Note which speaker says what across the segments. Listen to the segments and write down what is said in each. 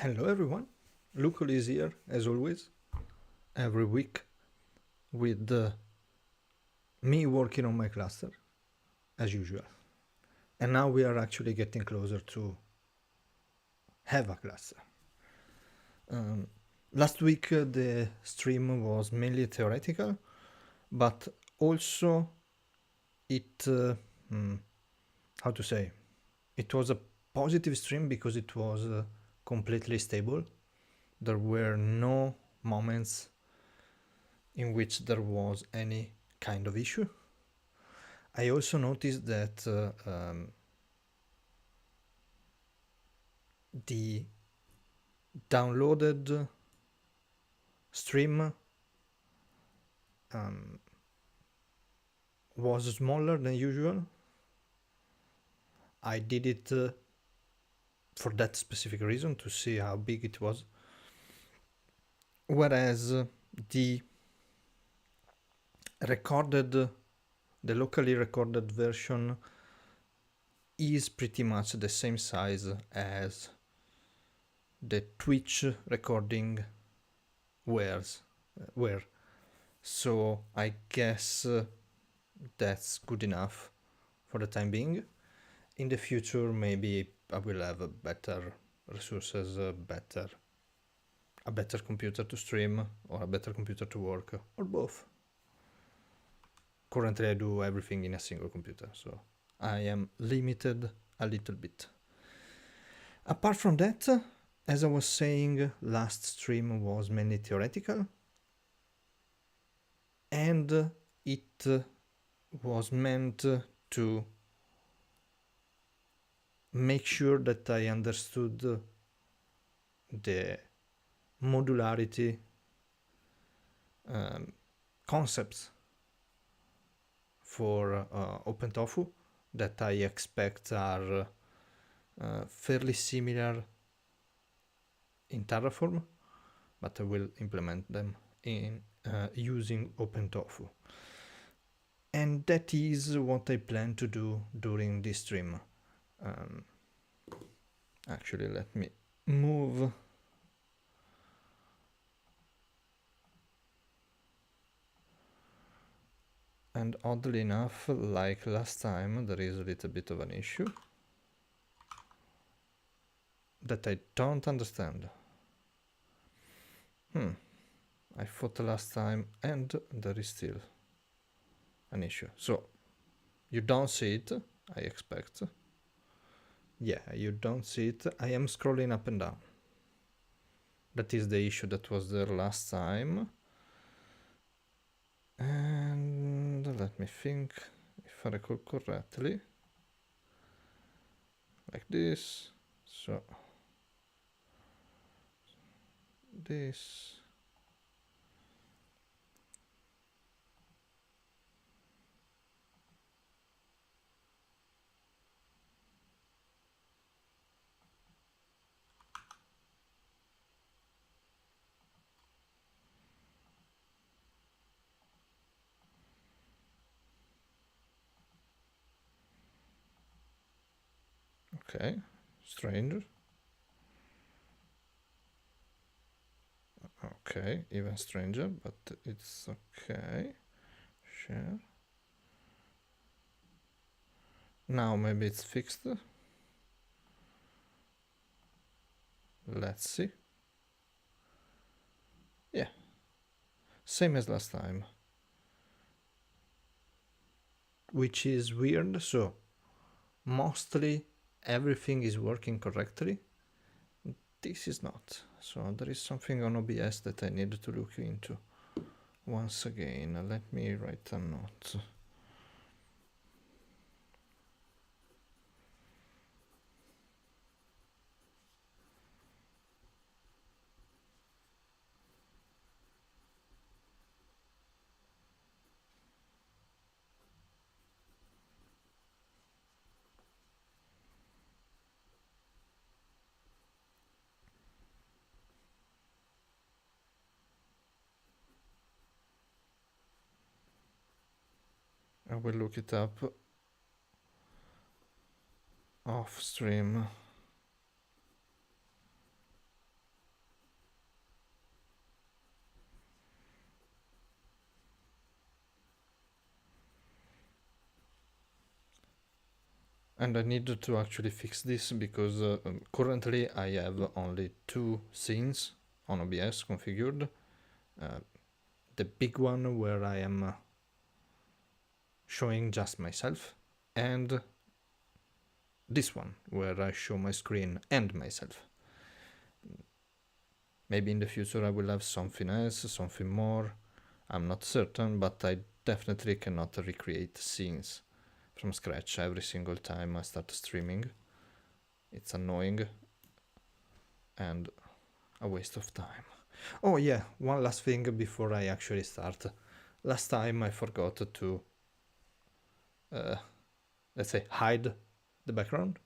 Speaker 1: Hello everyone, Lucal is here as always, every week with me working on my cluster as usual. And now we are actually getting closer to have a cluster. Last week the stream was mainly theoretical, but also it, how to say, it was a positive stream because it was completely stable. There were no moments in which there was any kind of issue. I also noticed that the downloaded stream was smaller than usual. I did it for that specific reason, to see how big it was. Whereas the locally recorded version is pretty much the same size as the Twitch recording were. So I guess that's good enough for the time being. In the future, maybe I will have better resources, a better computer to stream, or a better computer to work, or both. Currently I do everything in a single computer, so I am limited a little bit. Apart from that, as I was saying, last stream was mainly theoretical, and it was meant to make sure that I understood the modularity concepts for OpenTofu that I expect are fairly similar in Terraform, but I will implement them in using OpenTofu. And that is what I plan to do during this stream. Actually, let me move. And oddly enough, like last time, there is a little bit of an issue that I don't understand. I thought last time, and there is still an issue. So, you don't see it, I expect. Yeah, you don't see it. I am scrolling up and down. That is the issue that was there last time. And let me think, if I recall correctly, like this. So, this. Okay, strange. Okay, even stranger, but it's okay. Share. Now maybe it's fixed. Let's see. Yeah, same as last time. Which is weird, so mostly everything is working correctly. This is not. So there is something on OBS that I need to look into. Once again, let me write a note. I will look it up off stream. And I need to actually fix this because currently I have only 2 scenes on OBS configured. The big one where I am showing just myself, and this one where I show my screen and myself. Maybe in the future I will have something else, something more. I'm not certain, but I definitely cannot recreate scenes from scratch every single time I start streaming. It's annoying and a waste of time. Oh yeah, one last thing before I actually start. Last time I forgot to, let's say, hide the background.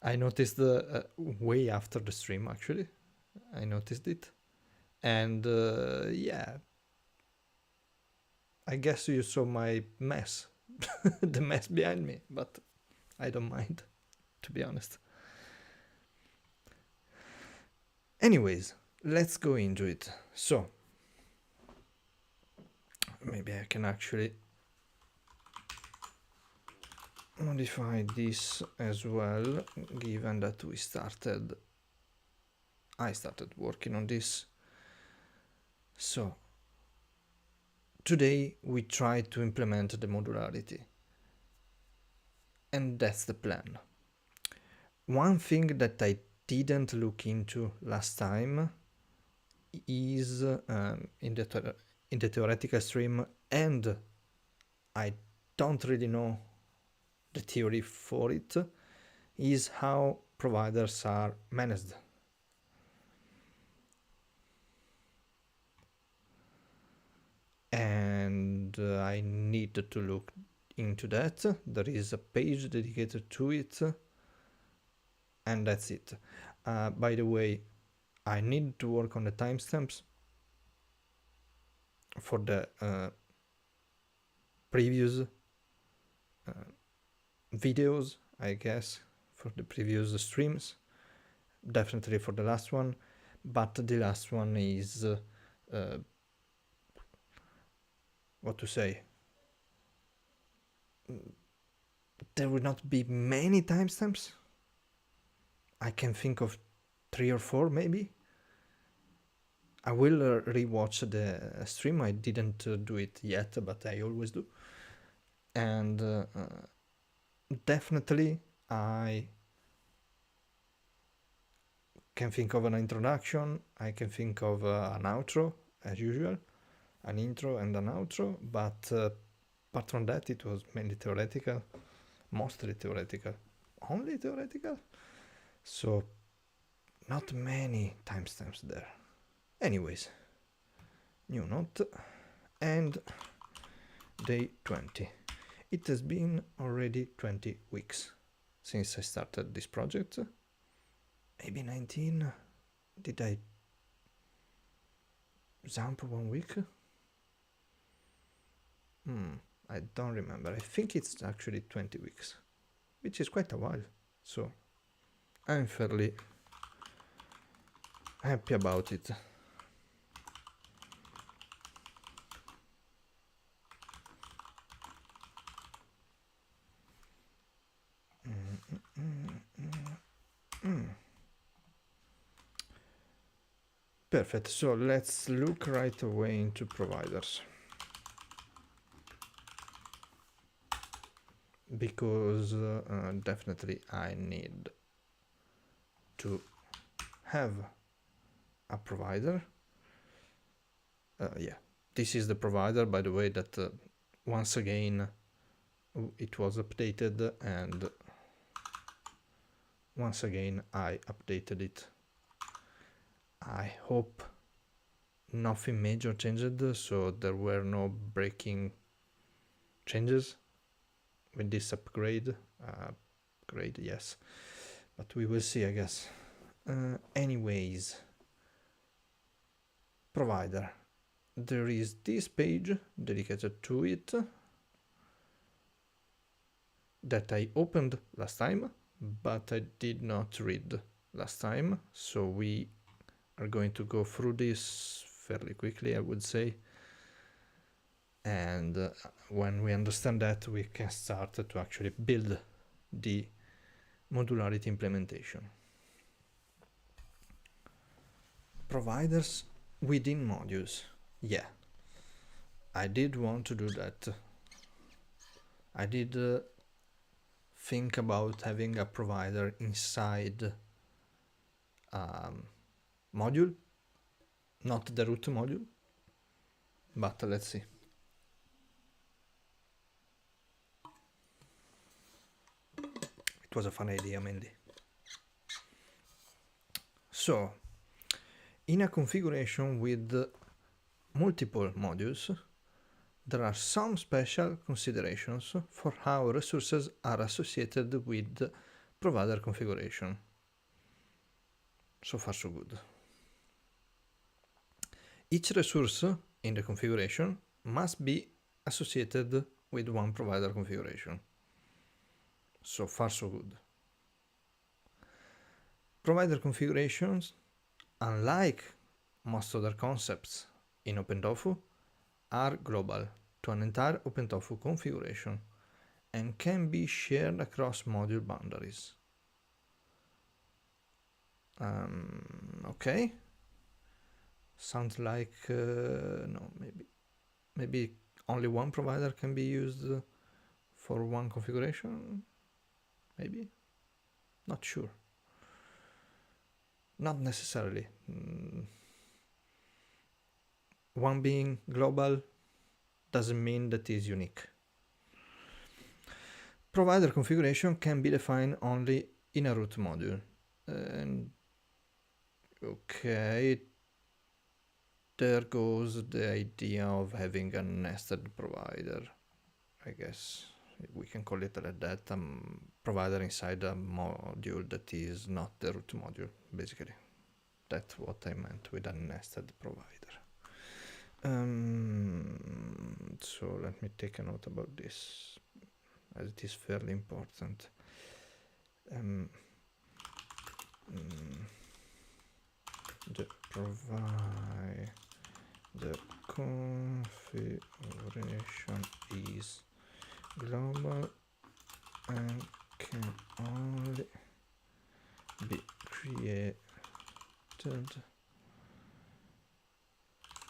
Speaker 1: I noticed way after the stream, actually. I noticed it. And yeah, I guess you saw my mess, the mess behind me, but I don't mind, to be honest. Anyways, let's go into it. So, maybe I can actually modify this as well, given that I started working on this. So, today we try to implement the modularity. And that's the plan. One thing that I didn't look into last time is in the theoretical stream, and I don't really know the theory for it, is how providers are managed. And I need to look into that. There is a page dedicated to it, and that's it. By the way, I need to work on the timestamps for the previous videos, I guess, for the previous streams, definitely for the last one, but the last one is what to say, there will not be many timestamps. I can think of 3 or 4 maybe. I will rewatch the stream. I didn't do it yet, but I always do. And definitely I can think of an introduction, I can think of an outro, as usual, an intro and an outro, but apart from that it was mainly theoretical, mostly theoretical, only theoretical, so not many timestamps there. Anyways, new note, and day 20. It has been already 20 weeks since I started this project. Maybe 19. Did I jump 1 week? I don't remember. I think it's actually 20 weeks, which is quite a while. So I'm fairly happy about it. Perfect. So let's look right away into providers, because definitely I need to have a provider. Yeah, this is the provider, by the way, that once again it was updated, and once again I updated it. I hope nothing major changed, so there were no breaking changes with this upgrade. Yes, but we will see, I guess. Anyways, provider. There is this page dedicated to it that I opened last time, but I did not read last time, so we are going to go through this fairly quickly, I would say, and when we understand that, we can start to actually build the modularity implementation. Providers within modules. Yeah, I did want to do that. I did think about having a provider inside module, not the root module, but let's see. It was a fun idea, mainly. So, in a configuration with multiple modules, there are some special considerations for how resources are associated with provider configuration. So far, so good. Each resource in the configuration must be associated with one provider configuration. So far, so good. Provider configurations, unlike most other concepts in OpenTofu, are global to an entire OpenTofu configuration and can be shared across module boundaries. Okay. Sounds like no, maybe only one provider can be used for one configuration. Maybe, not sure. Not necessarily. One being global doesn't mean that is unique. Provider configuration can be defined only in a root module. And okay, there goes the idea of having a nested provider. I guess we can call it like that, provider inside a module that is not the root module, basically. That's what I meant with a nested provider. So let me take a note about this, as it is fairly important. The provider configuration is global and can only be created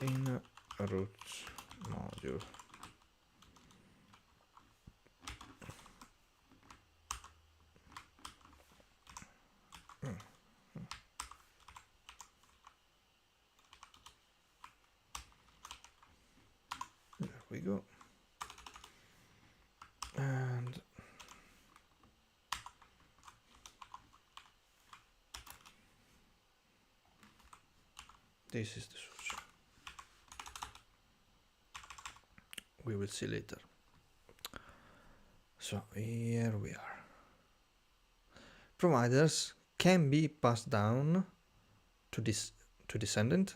Speaker 1: in a root module. There we go. And this is the source. We will see later. So here we are. Providers can be passed down to descendant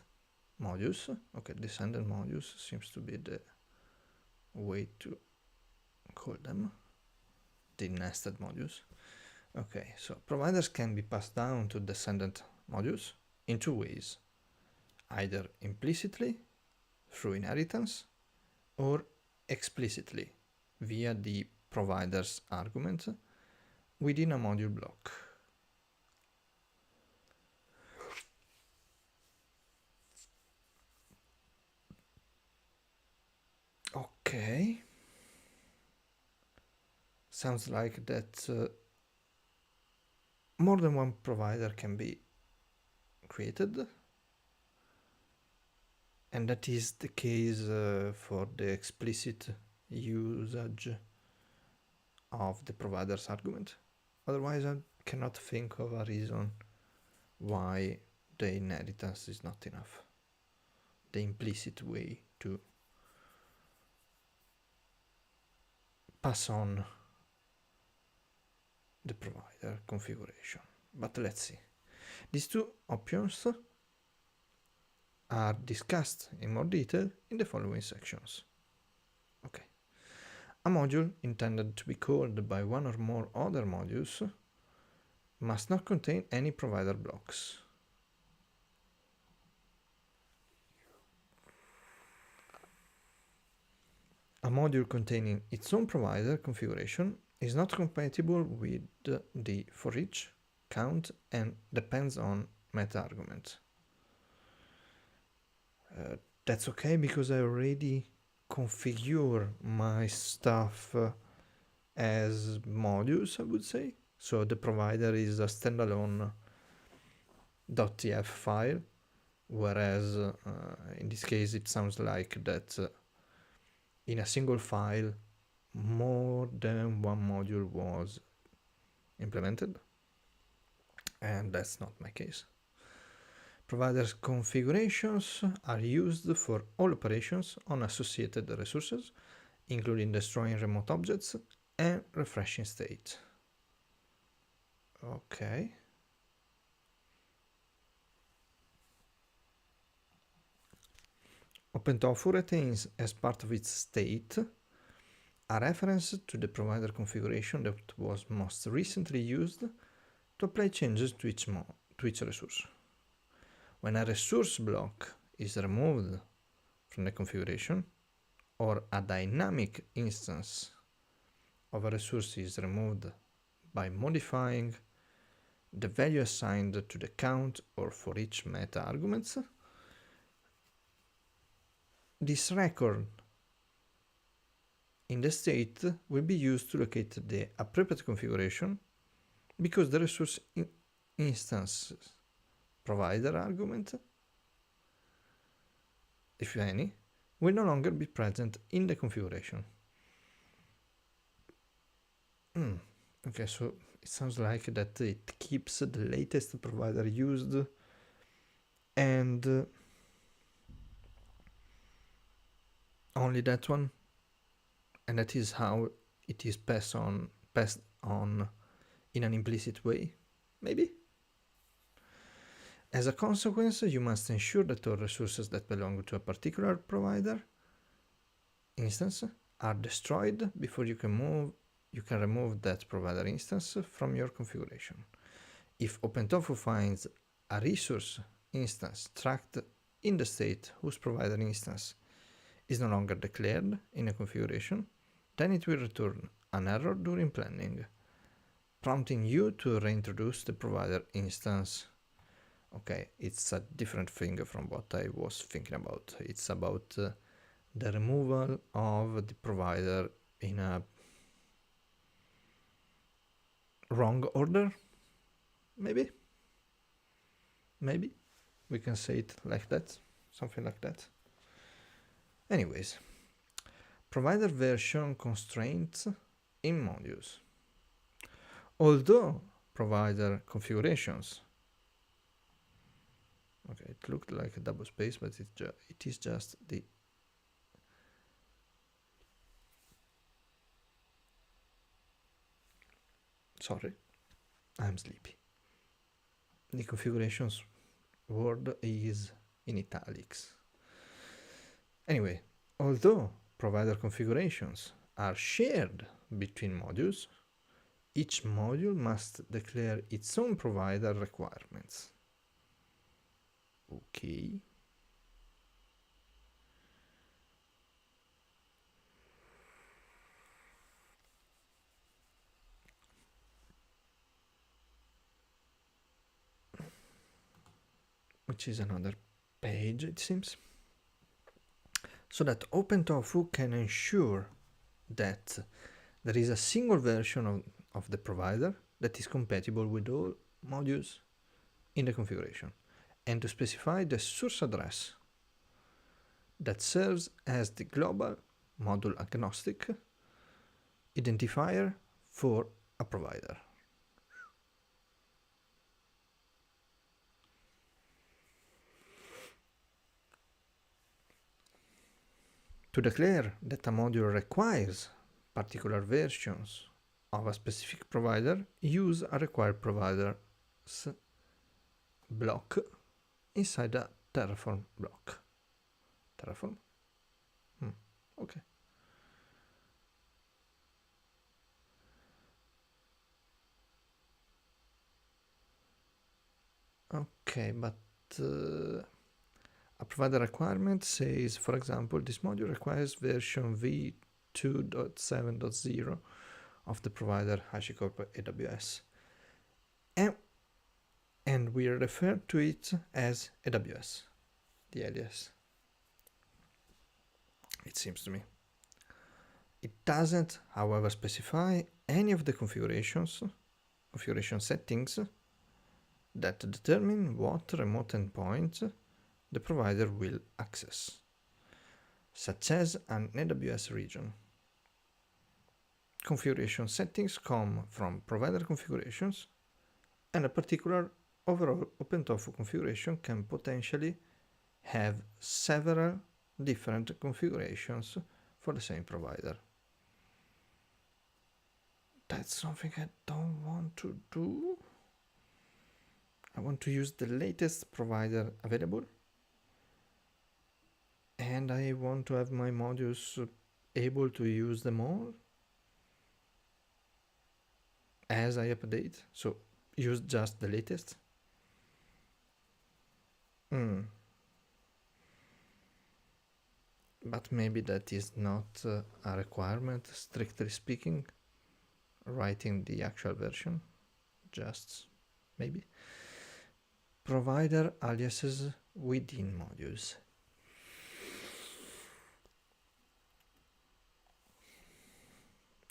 Speaker 1: modules. Okay, descendant modules seems to be the way to call them, the nested modules. Okay, so providers can be passed down to descendant modules in two ways, either implicitly through inheritance or explicitly via the provider's argument within a module block. Okay. Sounds like that more than one provider can be created, and that is the case for the explicit usage of the provider's argument. Otherwise, I cannot think of a reason why the inheritance is not enough. The implicit way to pass on the provider configuration. But let's see. These two options are discussed in more detail in the following sections. Okay. A module intended to be called by one or more other modules must not contain any provider blocks. A module containing its own provider configuration is not compatible with the for each, count, and depends on meta argument. That's okay because I already configure my stuff as modules, I would say. So the provider is a standalone .tf file, whereas in this case it sounds like that in a single file more than one module was implemented, and that's not my case. Providers configurations are used for all operations on associated resources, including destroying remote objects and refreshing state. Okay. OpenTofu retains as part of its state a reference to the provider configuration that was most recently used to apply changes to each resource. When a resource block is removed from the configuration, or a dynamic instance of a resource is removed by modifying the value assigned to the count or for each meta arguments, this record in the state will be used to locate the appropriate configuration because the resource instance provider argument, if any, will no longer be present in the configuration. Okay, so it sounds like that it keeps the latest provider used and only that one, and that is how it is passed on in an implicit way, maybe? As a consequence, you must ensure that all resources that belong to a particular provider instance are destroyed before you can remove that provider instance from your configuration. If OpenTofu finds a resource instance tracked in the state whose provider instance is no longer declared in a configuration, then it will return an error during planning, prompting you to reintroduce the provider instance. Okay, it's a different thing from what I was thinking about. It's about the removal of the provider in a wrong order, maybe we can say it like that, something like that. Anyways, provider version constraints in modules. Although provider configurations, okay, it looked like a double space, but it is just the sorry, I'm sleepy. The configurations word is in italics. Anyway, although provider configurations are shared between modules, each module must declare its own provider requirements. Okay. Which is another page, it seems. So that OpenTofu can ensure that there is a single version of the provider that is compatible with all modules in the configuration, and to specify the source address that serves as the global module agnostic identifier for a provider. To declare that a module requires particular versions of a specific provider, use a required providers block inside a Terraform block. Terraform? Okay. Okay, but a provider requirement says, for example, this module requires version v 2.7.0 of the provider HashiCorp AWS. And we refer to it as AWS, the alias, it seems to me. It doesn't, however, specify any of the configuration settings that determine what remote endpoint the provider will access, such as an AWS region. Configuration settings come from provider configurations, and a particular overall OpenTofu configuration can potentially have several different configurations for the same provider. That's something I don't want to do. I want to use the latest provider available, and I want to have my modules able to use them all as I update, so use just the latest. But maybe that is not a requirement, strictly speaking, writing the actual version, just maybe. Provider aliases within modules.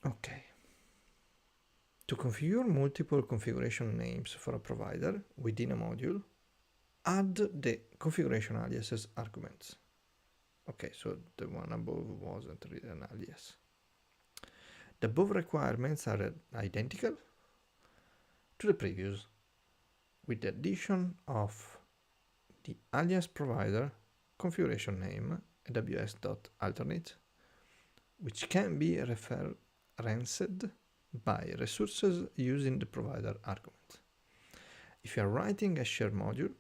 Speaker 1: Okay. To configure multiple configuration names for a provider within a module, add the configuration aliases arguments. Okay, so the one above wasn't really an alias. The above requirements are identical to the previous, with the addition of the alias provider configuration name aws.alternate, which can be referenced by resources using the provider argument. If you are writing a shared module,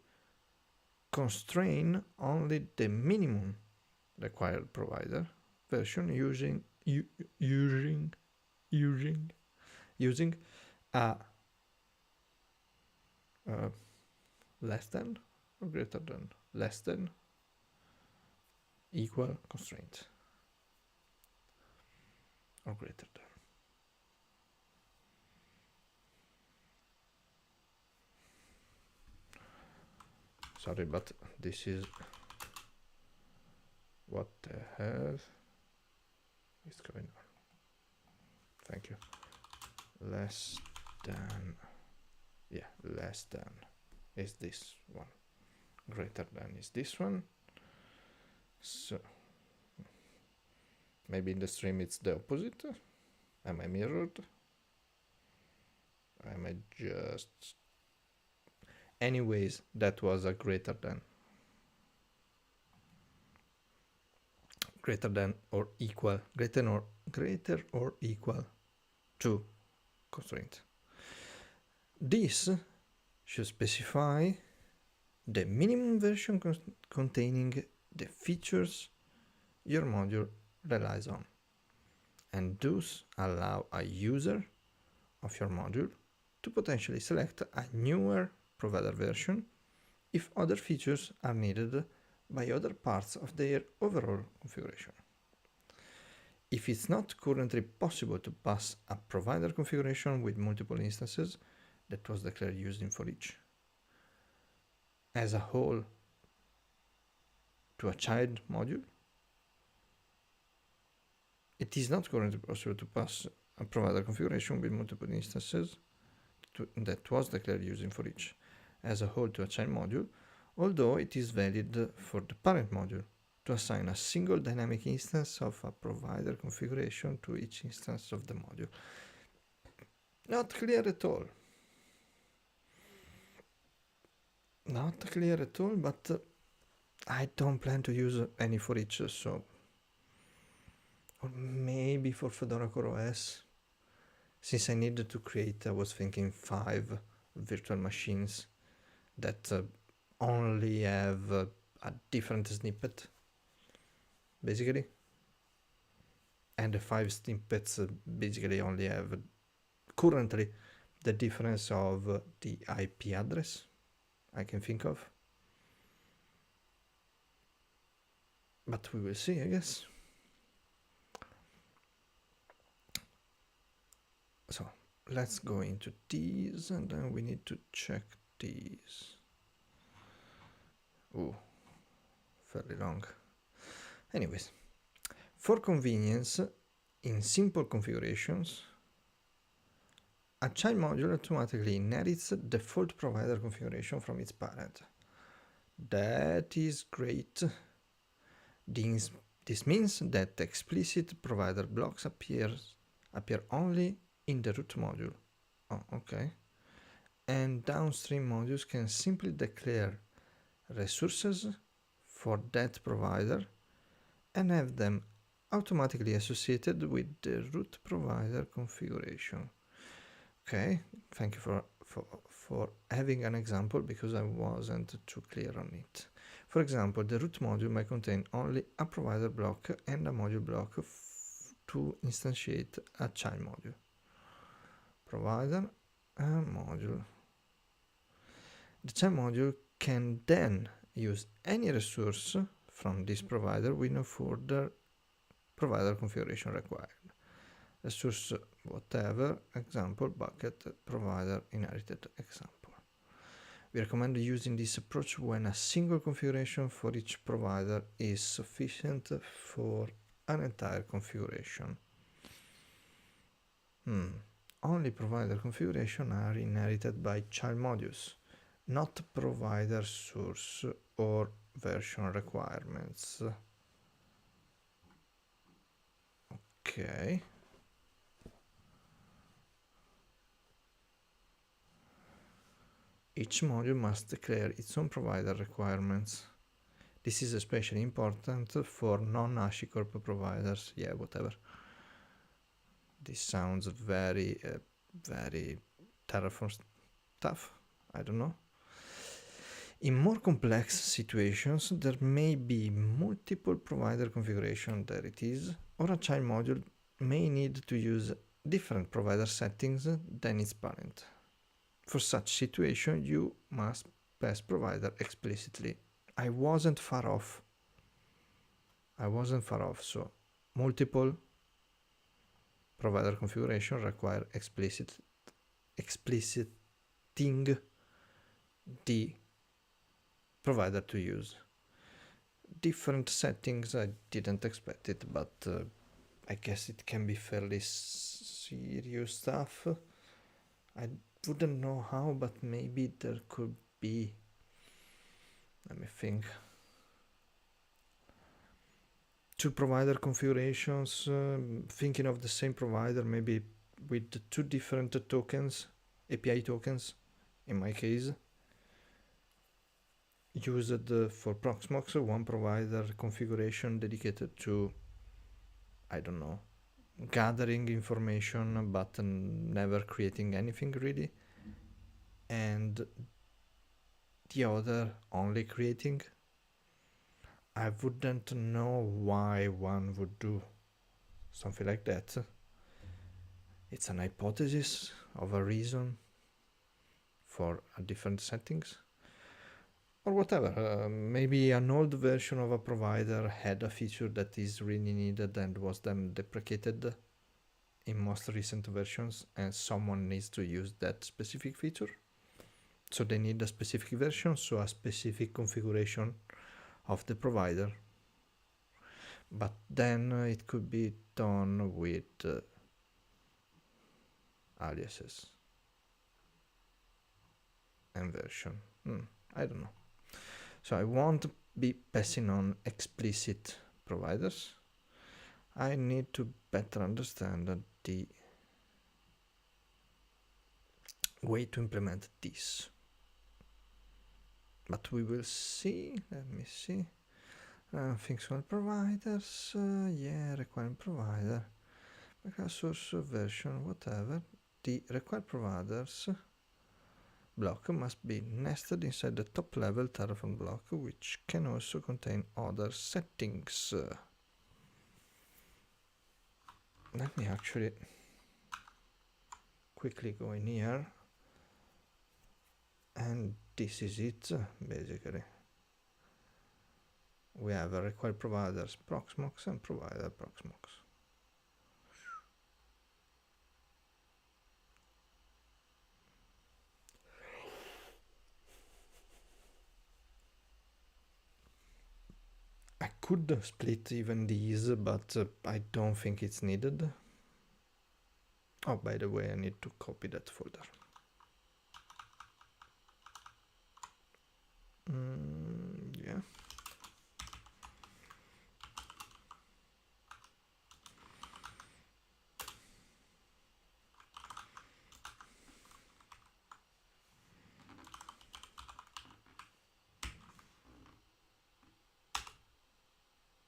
Speaker 1: constrain only the minimum required provider version using a less than or greater than, less than, equal constraint, or greater than. Sorry, but this is what the hell is going on. Thank you. Less than, yeah, less than is this one. Greater than is this one. So maybe in the stream it's the opposite. Am I mirrored? Am I just... Anyways, that was a greater than. Greater than or equal. Greater or equal to constraint. This should specify the minimum version containing the features your module relies on, and thus allow a user of your module to potentially select a newer provider version if other features are needed by other parts of their overall configuration. If it's not currently possible to pass a provider configuration with multiple instances that was declared using for each as a whole to a child module, it is not currently possible to pass a provider configuration with multiple instances that was declared using for each as a whole to a child module, although it is valid for the parent module to assign a single dynamic instance of a provider configuration to each instance of the module. Not clear at all. Not clear at all, but I don't plan to use any for each, so... Or maybe for Fedora CoreOS. Since I needed to create, I was thinking 5 virtual machines that only have a different snippet, basically. And the 5 snippets basically only have currently the difference of the IP address I can think of. But we will see, I guess. So let's go into these, and then we need to check these. Oh, fairly long. Anyways, for convenience, in simple configurations, a child module automatically inherits default provider configuration from its parent. That is great. This means that explicit provider blocks appear only in the root module. Oh, okay. And downstream modules can simply declare resources for that provider and have them automatically associated with the root provider configuration. Okay, thank you for having an example, because I wasn't too clear on it. For example, the root module may contain only a provider block and a module block to instantiate a child module. Provider and module. The child module can then use any resource from this provider with no further provider configuration required. Resource whatever, example, bucket, provider, inherited, example. We recommend using this approach when a single configuration for each provider is sufficient for an entire configuration. Only provider configuration are inherited by child modules, not provider source or version requirements. Okay. Each module must declare its own provider requirements. This is especially important for non-HashiCorp providers. Yeah, whatever. This sounds very Terraform stuff. I don't know. In more complex situations, there may be multiple provider configuration there it is, or a child module may need to use different provider settings than its parent. For such situation, you must pass provider explicitly. I wasn't far off. So multiple provider configuration require expliciting the provider to use. Different settings, I didn't expect it, but I guess it can be fairly serious stuff. I wouldn't know how, but maybe there could be, let me think, two provider configurations, thinking of the same provider, maybe with two different tokens, API tokens, in my case, used for Proxmox, one provider configuration dedicated to, I don't know, gathering information but never creating anything really, and the other only creating. I wouldn't know why one would do something like that. It's an hypothesis of a reason for different settings. Or whatever, maybe an old version of a provider had a feature that is really needed and was then deprecated in most recent versions, and someone needs to use that specific feature. So they need a specific version, so a specific configuration of the provider. But then it could be done with aliases and version. I don't know. So I won't be passing on explicit providers. I need to better understand the way to implement this. But we will see. Let me see. Functional providers. Yeah, required provider. Source version, whatever. The required providers block must be nested inside the top level Terraform block, which can also contain other settings. Let me actually quickly go in here, and this is it basically. We have a required providers Proxmox and provider Proxmox. I could split even these, but I don't think it's needed. Oh, by the way, I need to copy that folder. Yeah.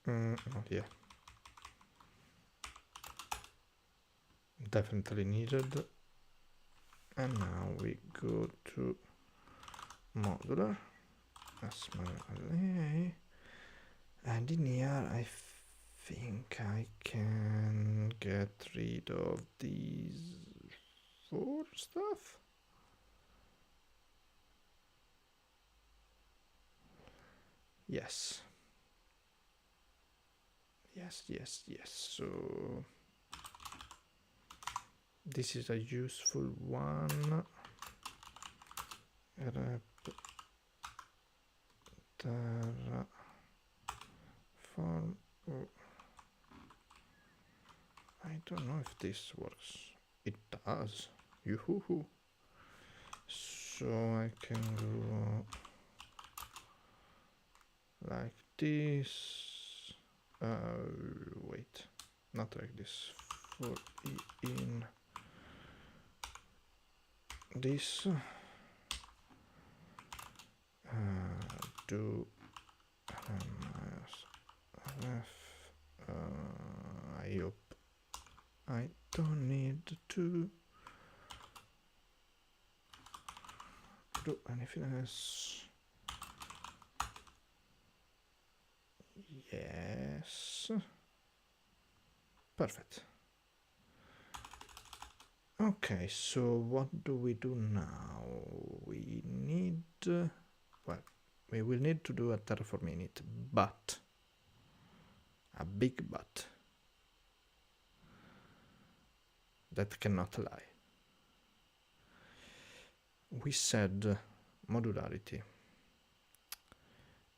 Speaker 1: Oh, yeah. Definitely needed. And now we go to modular, SMLA, and in here I think I can get rid of these 4 stuff. Yes. So this is a useful one. Terraform. Oh. I don't know if this works. It does. Yoo-hoo-hoo. So I can go like this. Wait, not like this. For in this, do I hope I don't need to do anything else. Yes. Perfect. Okay, so what do we do now? We need, well, we will need to do a terraform init, but, a big but, that cannot lie. We said modularity,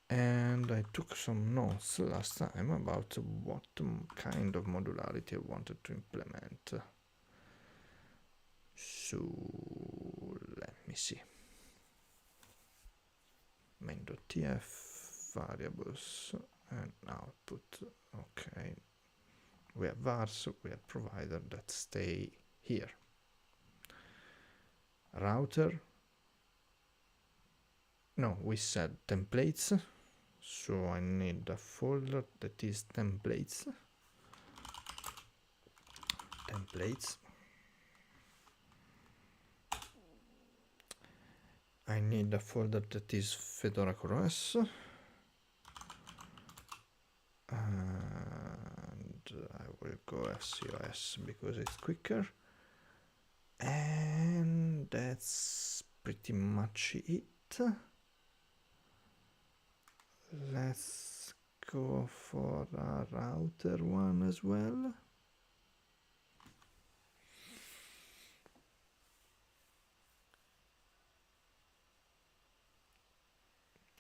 Speaker 1: and I took some notes last time about what kind of modularity I wanted to implement. So let me see. Main.tf, variables, and output. Okay, we have vars, we have provider that stay here. Router, no, we said templates, so I need a folder that is templates. I need a folder that is Fedora CoreOS, and I will go FCOS because it's quicker, and that's pretty much it. Let's go for a router one as well.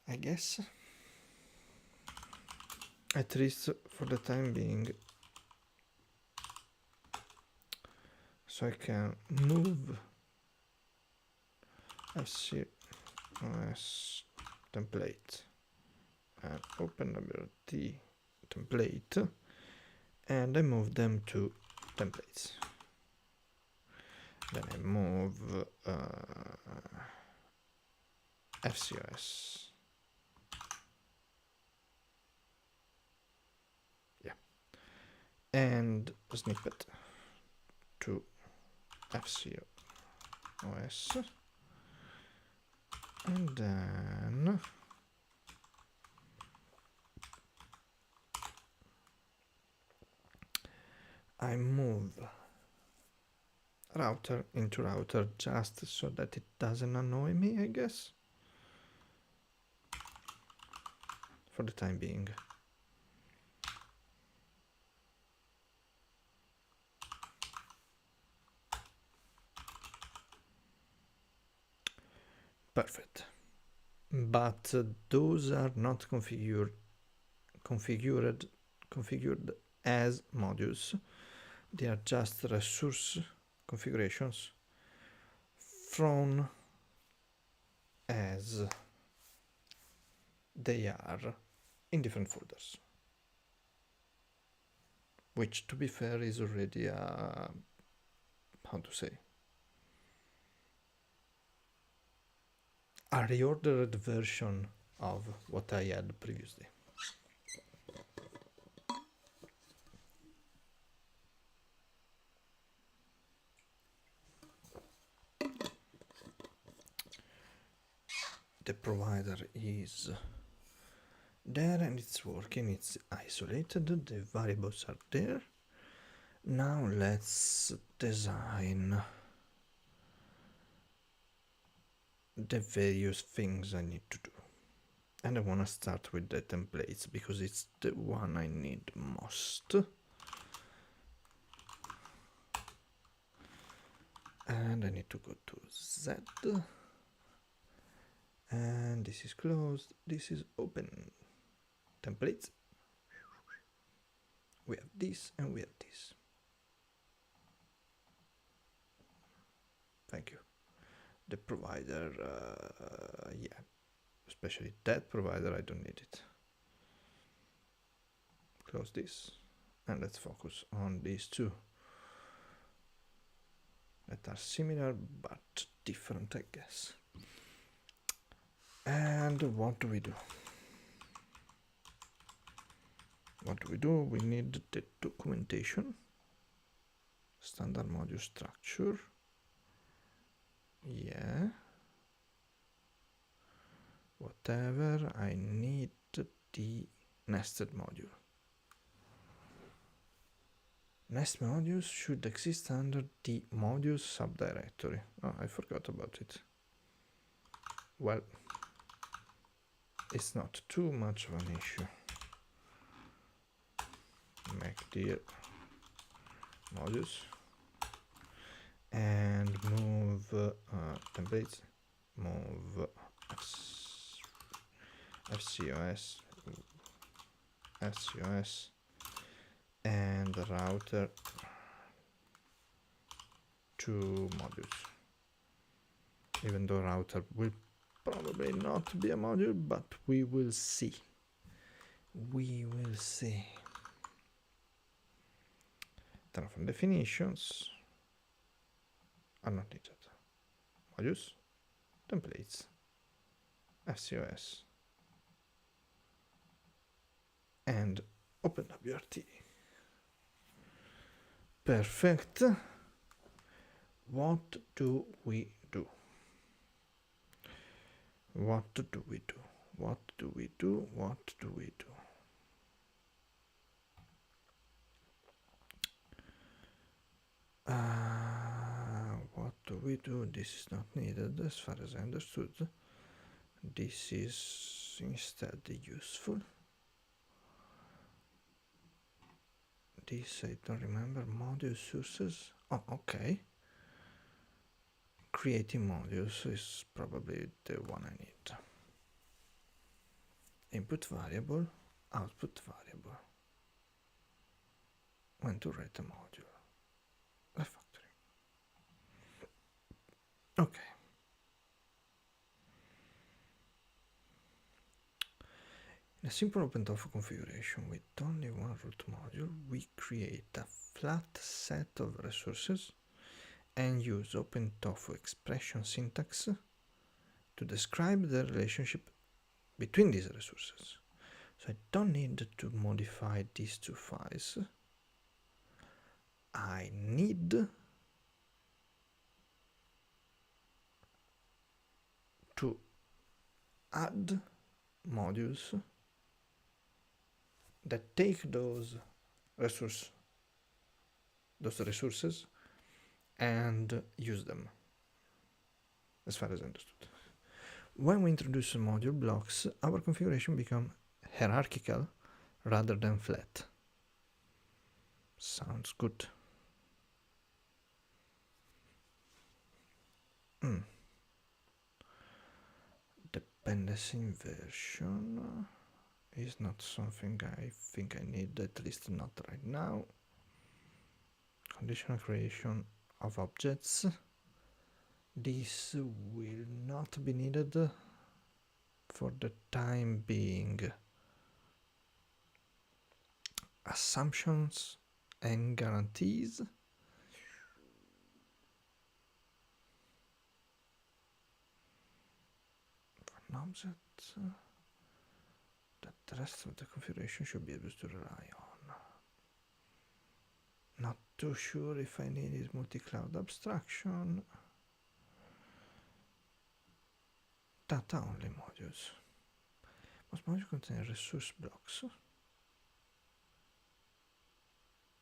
Speaker 1: I guess, at least for the time being, so I can move FCOS template and OpenWRT template, and I move them to templates. Then I move FCOS. Yeah. And a snippet to FCOS. And then I move router into router just so that it doesn't annoy me, I guess, for the time being. Perfect. But those are not configured configured as modules. They are just resource configurations thrown as they are in different folders, which, to be fair, is already a, how to say, a reordered version of what I had previously. The provider is there and it's working, it's isolated, the variables are there. Now let's design the various things I need to do. And I want to start with the templates because it's the one I need most. And I need to go to Z. And this is closed, this is open. Templates. We have this and we have this. Thank you. The provider, yeah, especially that provider, I don't need it. Close this and let's focus on these two that are similar but different, I guess. And what do we do? What do we do? We need the documentation, standard module structure. Yeah. Whatever, I need the nested module. Nest modules should exist under the modules subdirectory. Oh, I forgot about it. Well, it's not too much of an issue. Make dir modules and move templates, move FCOS, SCOS, and router to modules. Even though router will probably not be a module, but we will see. We will see. Terraform definitions are not needed. Modules, templates, FCOS, and OpenWRT. Perfect. What do we do? What do we do? What do we do? What do we do? What do we do? This is not needed as far as I understood. This is instead useful. This I don't remember. Module sources. Oh, okay. Creating modules is probably the one I need. Input variable, output variable. When to write a module. Refactoring. Okay. In a simple OpenTofu configuration with only one root module, we create a flat set of resources and use OpenTofu expression syntax to describe the relationship between these resources. So I don't need to modify these two files. I need to add modules that take those resources and use them, as far as I understood. When we introduce module blocks, our configuration becomes hierarchical rather than flat. Sounds good. Dependency inversion is not something I think I need, at least not right now. Conditional creation of objects. This will not be needed for the time being. Assumptions and guarantees. For an object that the rest of the configuration should be able to rely on. Not too sure if I need is multi-cloud abstraction. Data only modules. Most modules contain resource blocks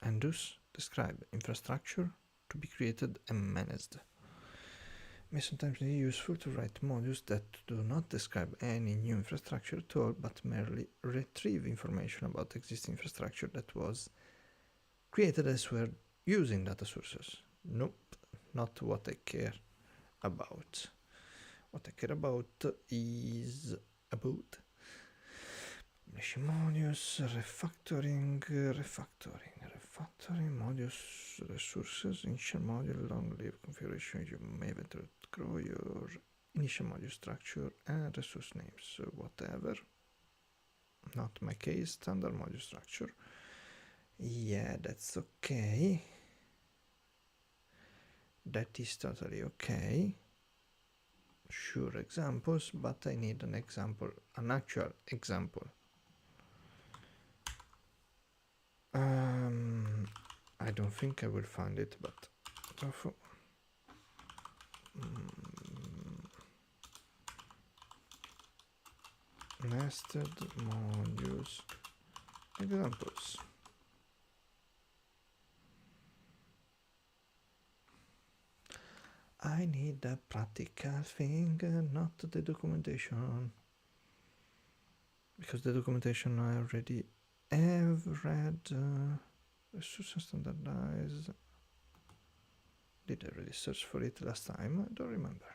Speaker 1: and thus describe infrastructure to be created and managed. It may sometimes be useful to write modules that do not describe any new infrastructure at all, but merely retrieve information about existing infrastructure that was created elsewhere using data sources. Nope, not what I care about. What I care about is about publishing modules, refactoring modules, resources, initial module, long-lived configuration. You may eventually grow your initial module structure and resource names, whatever. Not my case, standard module structure. Yeah, that's okay. That is totally okay. Sure examples, but I need an example, an actual example. I don't think I will find it, but tofu. Nested modules examples. I need a practical thing, not the documentation. Because the documentation I already have read. Resources standardized. Did I really search for it last time? I don't remember.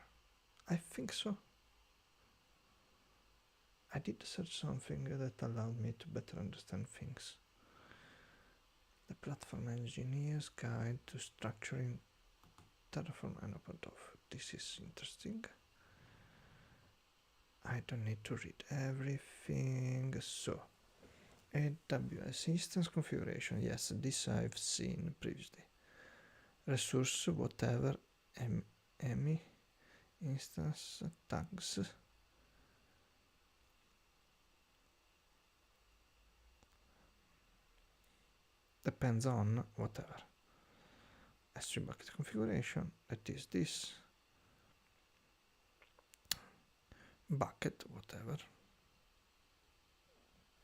Speaker 1: I think so. I did search something that allowed me to better understand things. The Platform Engineer's Guide to Structuring Terraform and OpenTofu. This is interesting. I don't need to read everything. So, AWS instance configuration. Yes, this I've seen previously. Resource, whatever, EMI, instance, tags. Depends on whatever. S3 bucket configuration, that is this. Bucket, whatever.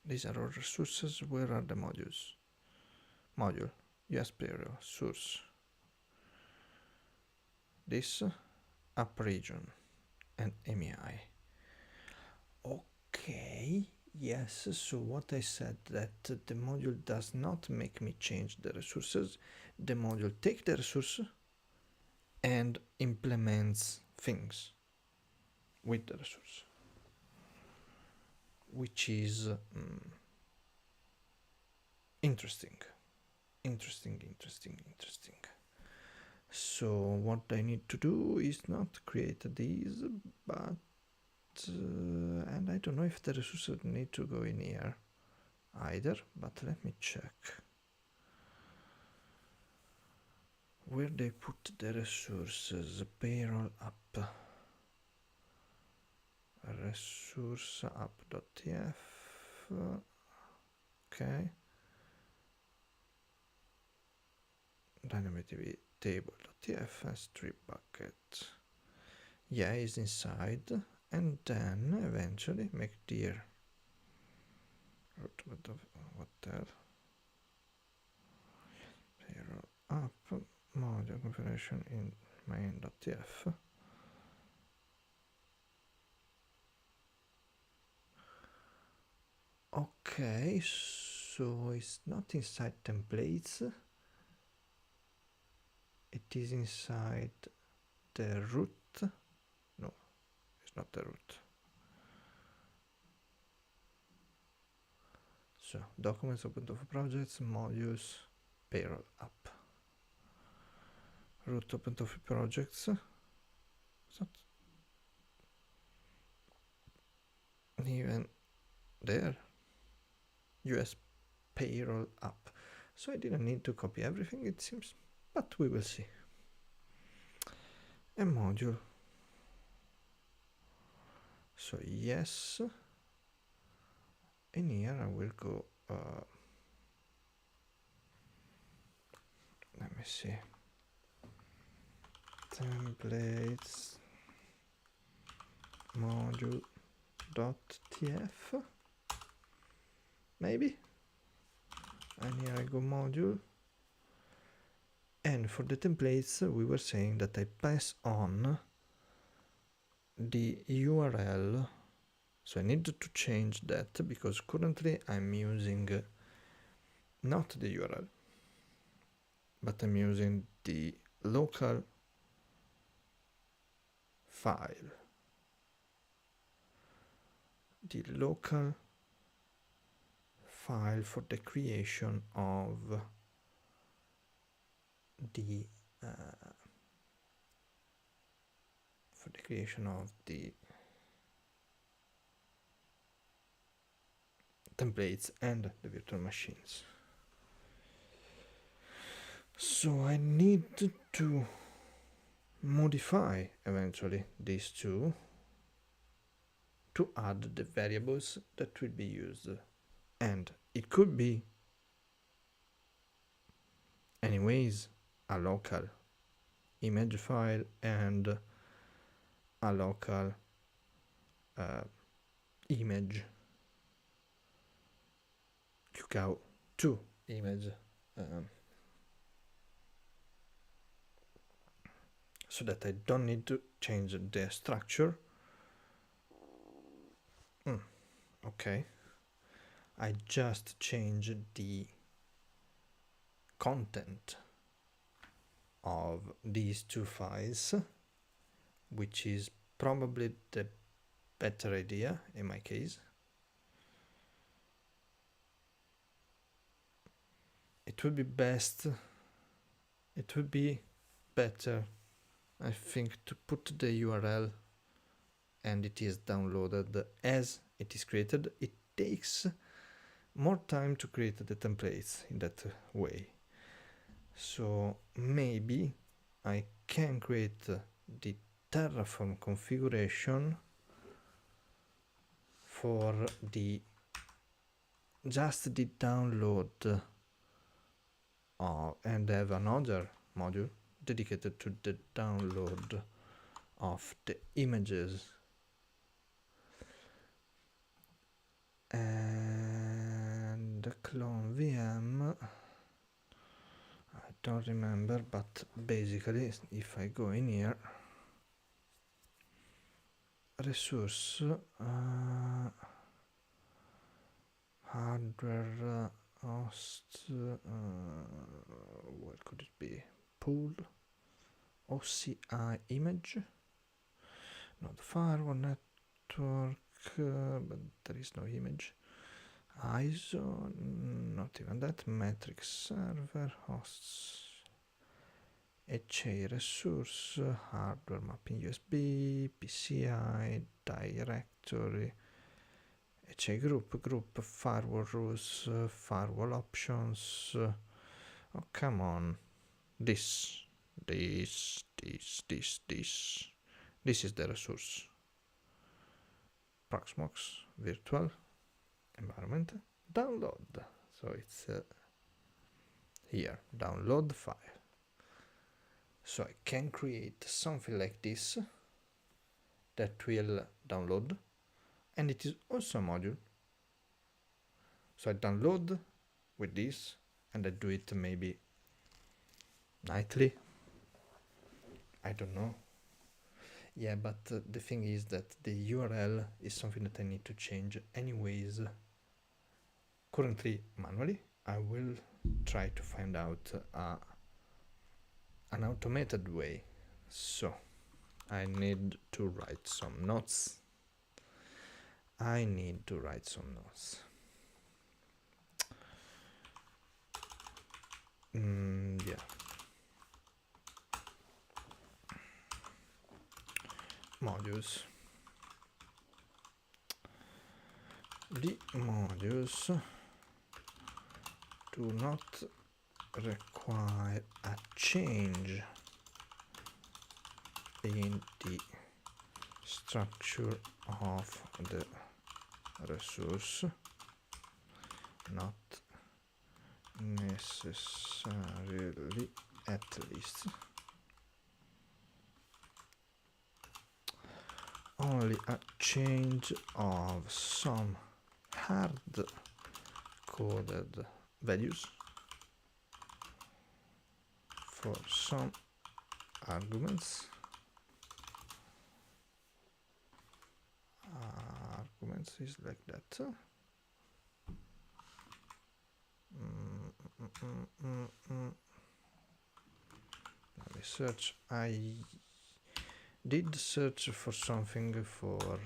Speaker 1: These are all resources. Where are the modules? Module, yes, prior, source. This, app region, and MEI. Okay, yes, so what I said that the module does not make me change the resources. The module takes the resource and implements things with the resource, which is interesting. So what I need to do is not create these, but and I don't know if the resources need to go in here either, but let me check where they put the resources. Payroll app, resource app.tf, okay, dynamic table.tf, s3 bucket, yeah, is inside, and then eventually make dir root whatever payroll app module configuration in main.tf. Okay, so it's not inside templates, it is inside the root. No, it's not the root. So documents, OpenTofu projects, modules, payroll app, root OpenTofu projects. It's not even there. US payroll app. So I didn't need to copy everything, it seems, but we will see. A module. So yes. In here I will go. Let me see. Templates module.tf. Maybe. And here I go module. And for the templates, we were saying that I pass on the URL. So I need to change that because currently I'm using not the URL, but I'm using the local file. The local file for the creation of the templates and the virtual machines. So I need to modify eventually these two to add the variables that will be used, and it could be anyways a local image file and a local image QCOW2 image, so that I don't need to change the structure. Okay, I just change the content of these two files, which is probably the better idea in my case. It would be better, I think, to put the URL and it is downloaded as it is created. It takes more time to create the templates in that way. So maybe I can create the Terraform configuration for just the download and have another module dedicated to the download of the images. And the clone VM, I don't remember, but basically if I go in here, resource, hardware, host, what could it be? Pool, OCI image, not firewall network, but there is no image. ISO, not even that. Metric server, hosts, HA resource, hardware mapping USB, PCI, directory, HA group, firewall rules, firewall options. Oh, come on. This is the resource. Proxmox virtual environment download. So it's here, download file. So I can create something like this that will download, and it is also a module. So I download with this and I do it maybe nightly. I don't know. Yeah, but the thing is that the URL is something that I need to change anyways. Currently manually. I will try to find out an automated way. So I need to write some notes. Yeah. Modules. The modules do not require a change in the structure of the resource, not necessarily, at least. Only a change of some hard-coded values for some arguments. Arguments is like that. Let me search. I did search for something for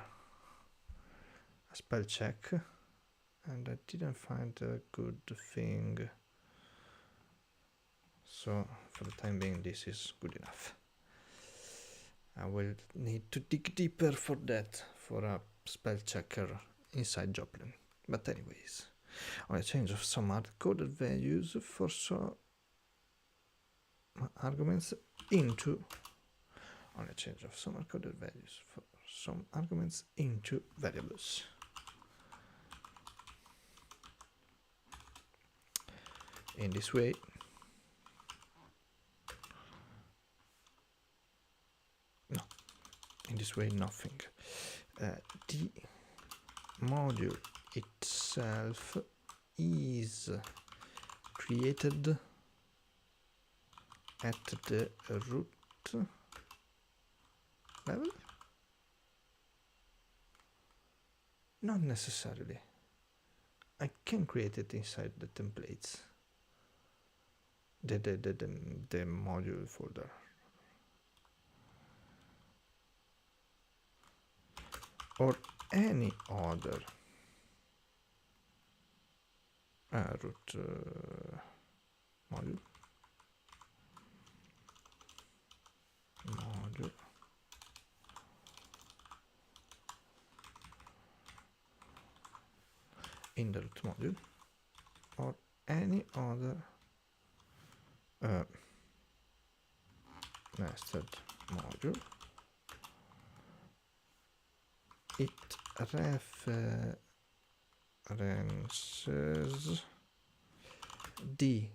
Speaker 1: a spell check, and I didn't find a good thing. So for the time being, this is good enough. I will need to dig deeper for that, for a spell checker inside Joplin. But anyways, on a change of some hard-coded values for some arguments into variables. In this way, nothing. The module itself is created at the root level? Not necessarily. I can create it inside the templates, the module folder. Or any other root module. In the root module, or any other nested module. It references the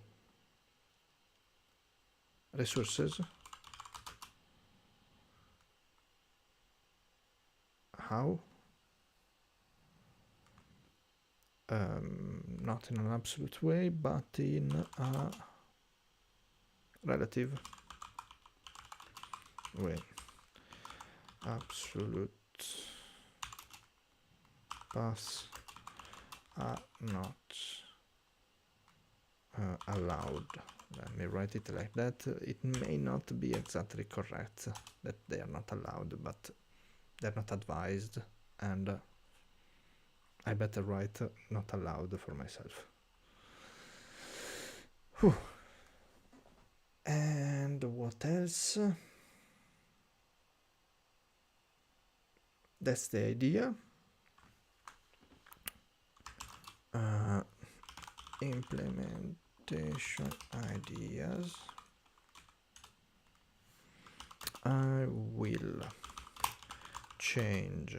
Speaker 1: resources. How? Not in an absolute way, but in a relative way. Absolute paths are not allowed. Let me write it like that. It may not be exactly correct that they are not allowed, but they're not advised, and I better write not allowed for myself. Whew. And what else? That's the idea. Implementation ideas. I will change.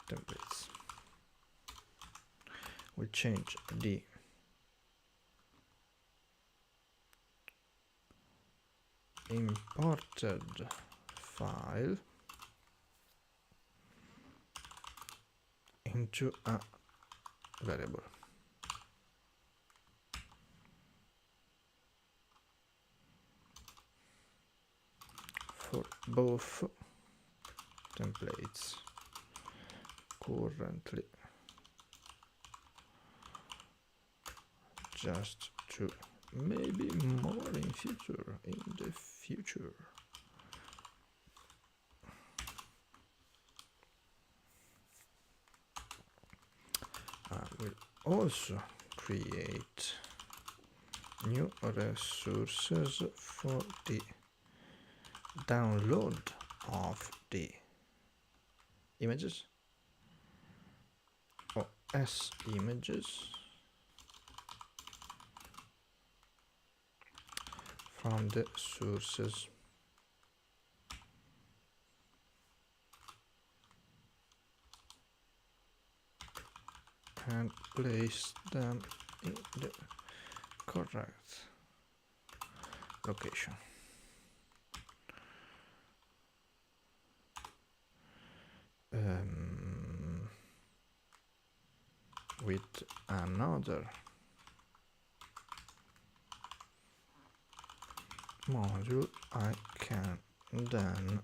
Speaker 1: Templates. We'll change the imported file into a variable. For both templates currently, just to maybe more in the future. will also create new resources for the download of the images or as images from the sources. And place them in the correct location. With another module, I can then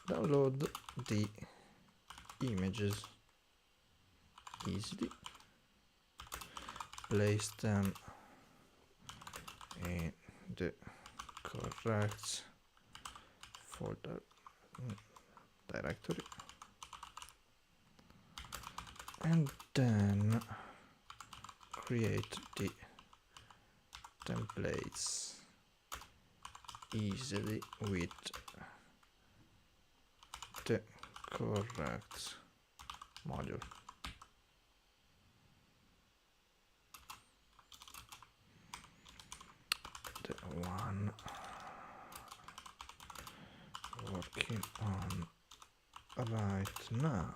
Speaker 1: download the images easily, place them in the correct folder directory, and then create the templates easily with the correct module. The one working on right now.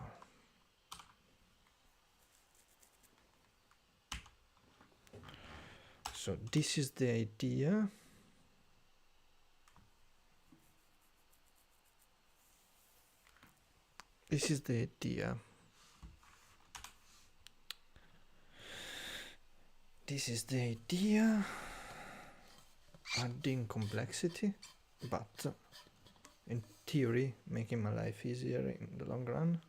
Speaker 1: So this is the idea. This is the idea. This is the idea. Adding complexity, but in theory making my life easier in the long run.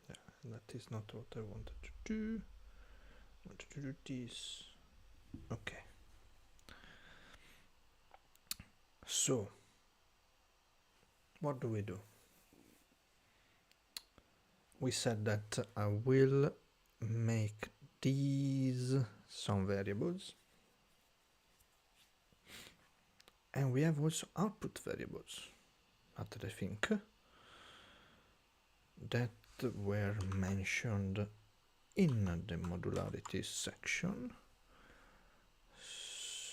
Speaker 1: Yeah, that is not what I wanted to do. I wanted to do this. Okay. So, what do we do? We said that I will make these some variables, and we have also output variables that I think that were mentioned in the modularity section.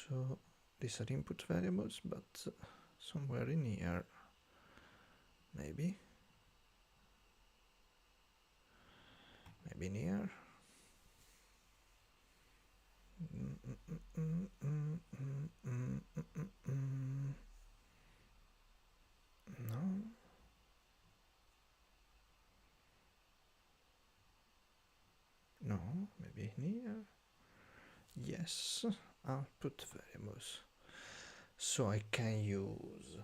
Speaker 1: So these are input variables, but somewhere in here, maybe in here. No. No, maybe in here. Yes, output variables. So I can use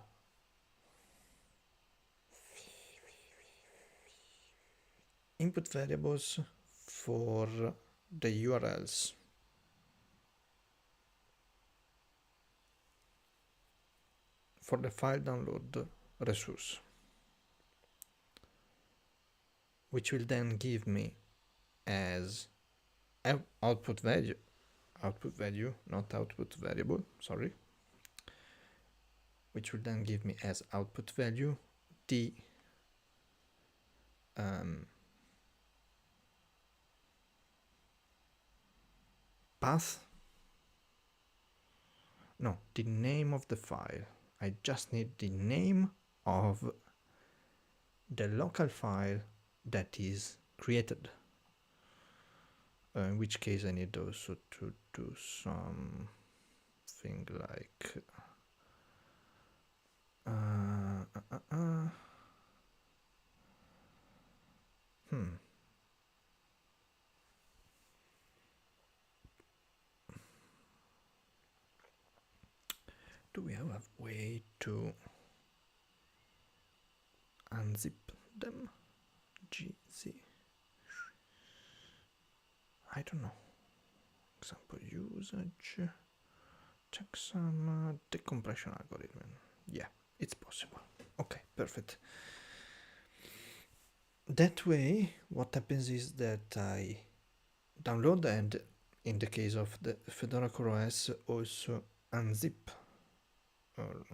Speaker 1: input variables for the URLs. For the file download resource, which will then give me as output value, not output variable, sorry, which will then give me as output value the path, no, the name of the file. I just need the name of the local file that is created. In which case I need also to do something like do we have a way to unzip them? GZ. I don't know. Example usage. Check some decompression algorithm. Yeah, it's possible. Okay, perfect. That way, what happens is that I download, and in the case of the Fedora CoreOS, also unzip, or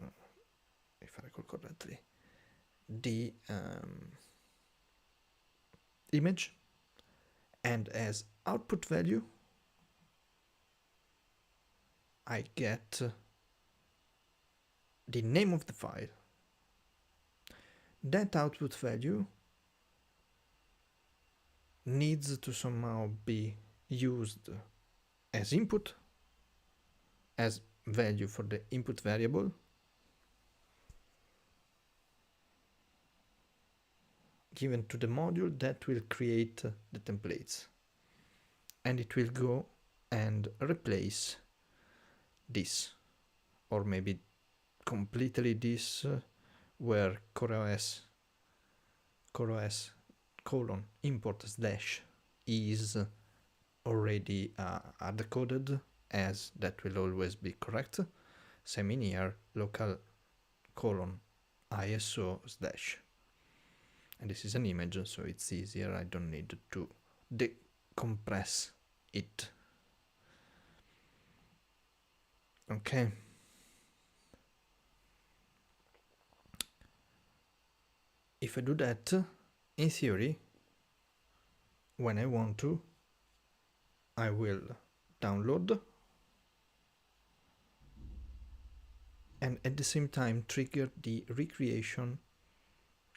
Speaker 1: if I recall correctly, the image, and as output value I get the name of the file. That output value needs to somehow be used as input, as value for the input variable, given to the module that will create the templates, and it will go and replace this, or maybe completely this, where CoreOS colon import slash is already hard-coded, as that will always be correct. Same in here, local colon ISO slash. And this is an image, so it's easier. I don't need to decompress it. Okay. If I do that, in theory, when I want to, I will download and at the same time trigger the recreation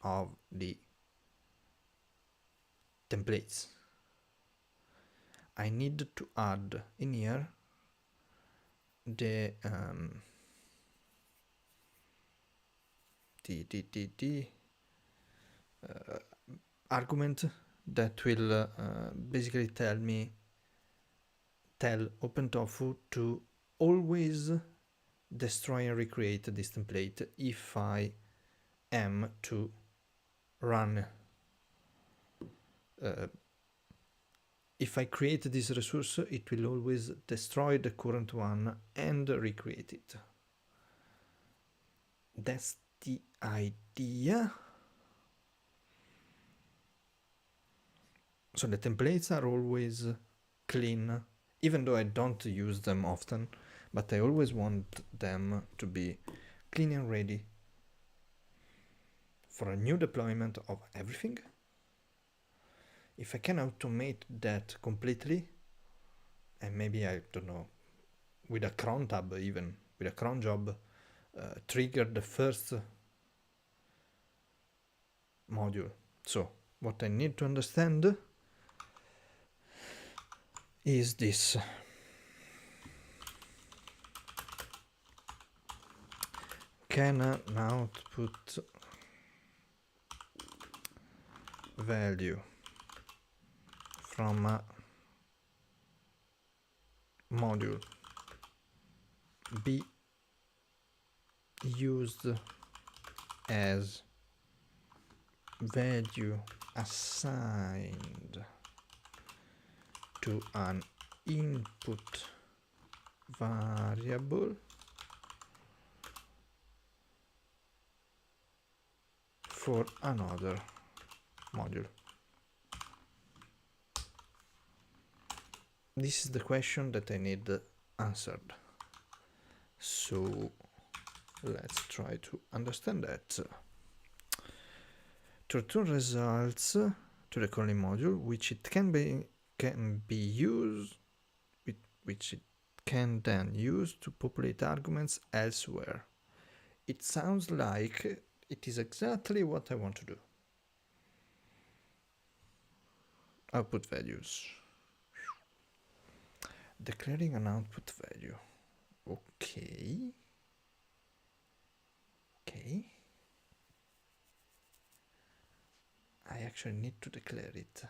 Speaker 1: of the templates. I need to add in here the argument that will basically tell OpenTofu to always destroy and recreate this template if I am to run. If I create this resource, it will always destroy the current one and recreate it. That's the idea. So the templates are always clean, even though I don't use them often, but I always want them to be clean and ready for a new deployment of everything. If I can automate that completely, and maybe, I don't know, with a cron tab, even with a cron job, trigger the first module. So what I need to understand is this. Can an output value from a module be used as value assigned to an input variable for another module? This is the question that I need answered. So let's try to understand that. To return results to the calling module, which it can be used, which it can then use to populate arguments elsewhere. It sounds like it is exactly what I want to do. Output values. Declaring an output value. Okay. I actually need to declare it.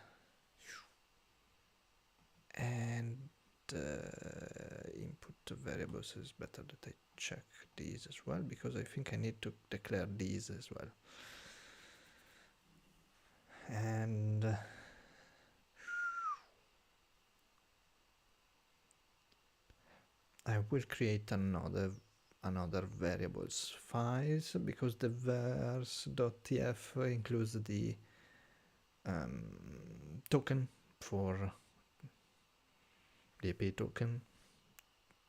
Speaker 1: And input variables is better that I check these as well, because I think I need to declare these as well. And will create another variables files, because the vers.tf includes the token for the API token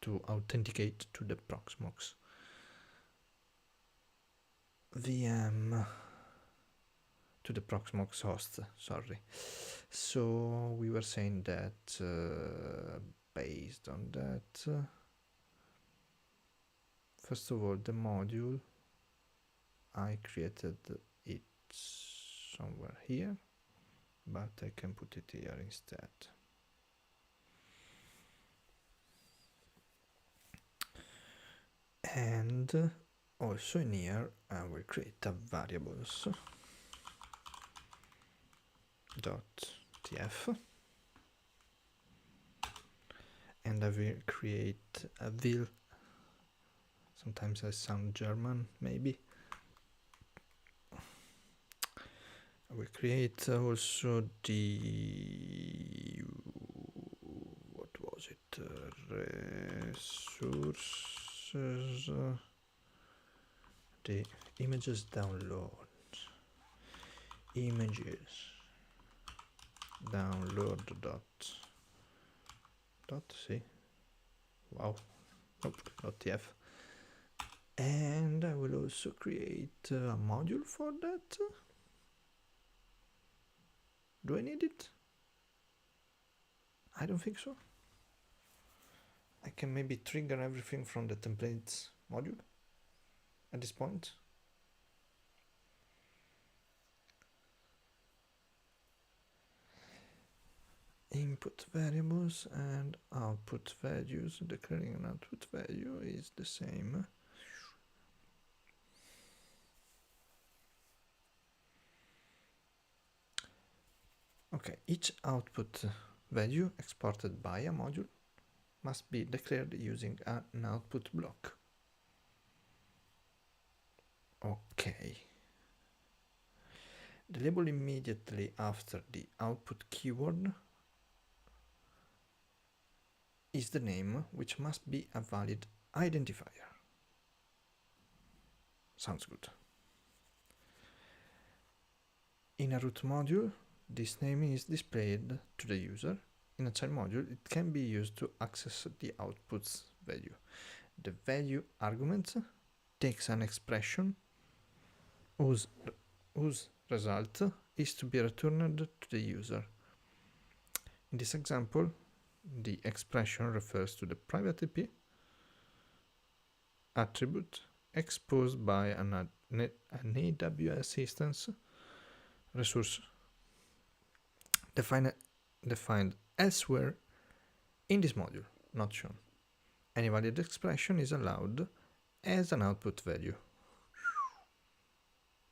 Speaker 1: to authenticate to the Proxmox VM, to the Proxmox host, sorry. So we were saying that based on that, first of all, the module, I created it somewhere here, but I can put it here instead. And also in here, I will create a variables .tf, and I will create a will. Sometimes I sound German, maybe. I will create also the, what was it, resources, the images download, images download dot c, wow, nope, .tf. And I will also create a module for that. Do I need it? I don't think so. I can maybe trigger everything from the templates module at this point. Input variables and output values. Declaring an output value is the same. Okay, each output value exported by a module must be declared using an output block. Okay. The label immediately after the output keyword is the name, which must be a valid identifier. Sounds good. In a root module, this name is displayed to the user. In a child module, it can be used to access the output's value. The value argument takes an expression whose result is to be returned to the user. In this example, the expression refers to the private IP attribute exposed by an AWS instance resource defined elsewhere in this module, not shown. Any valid expression is allowed as an output value.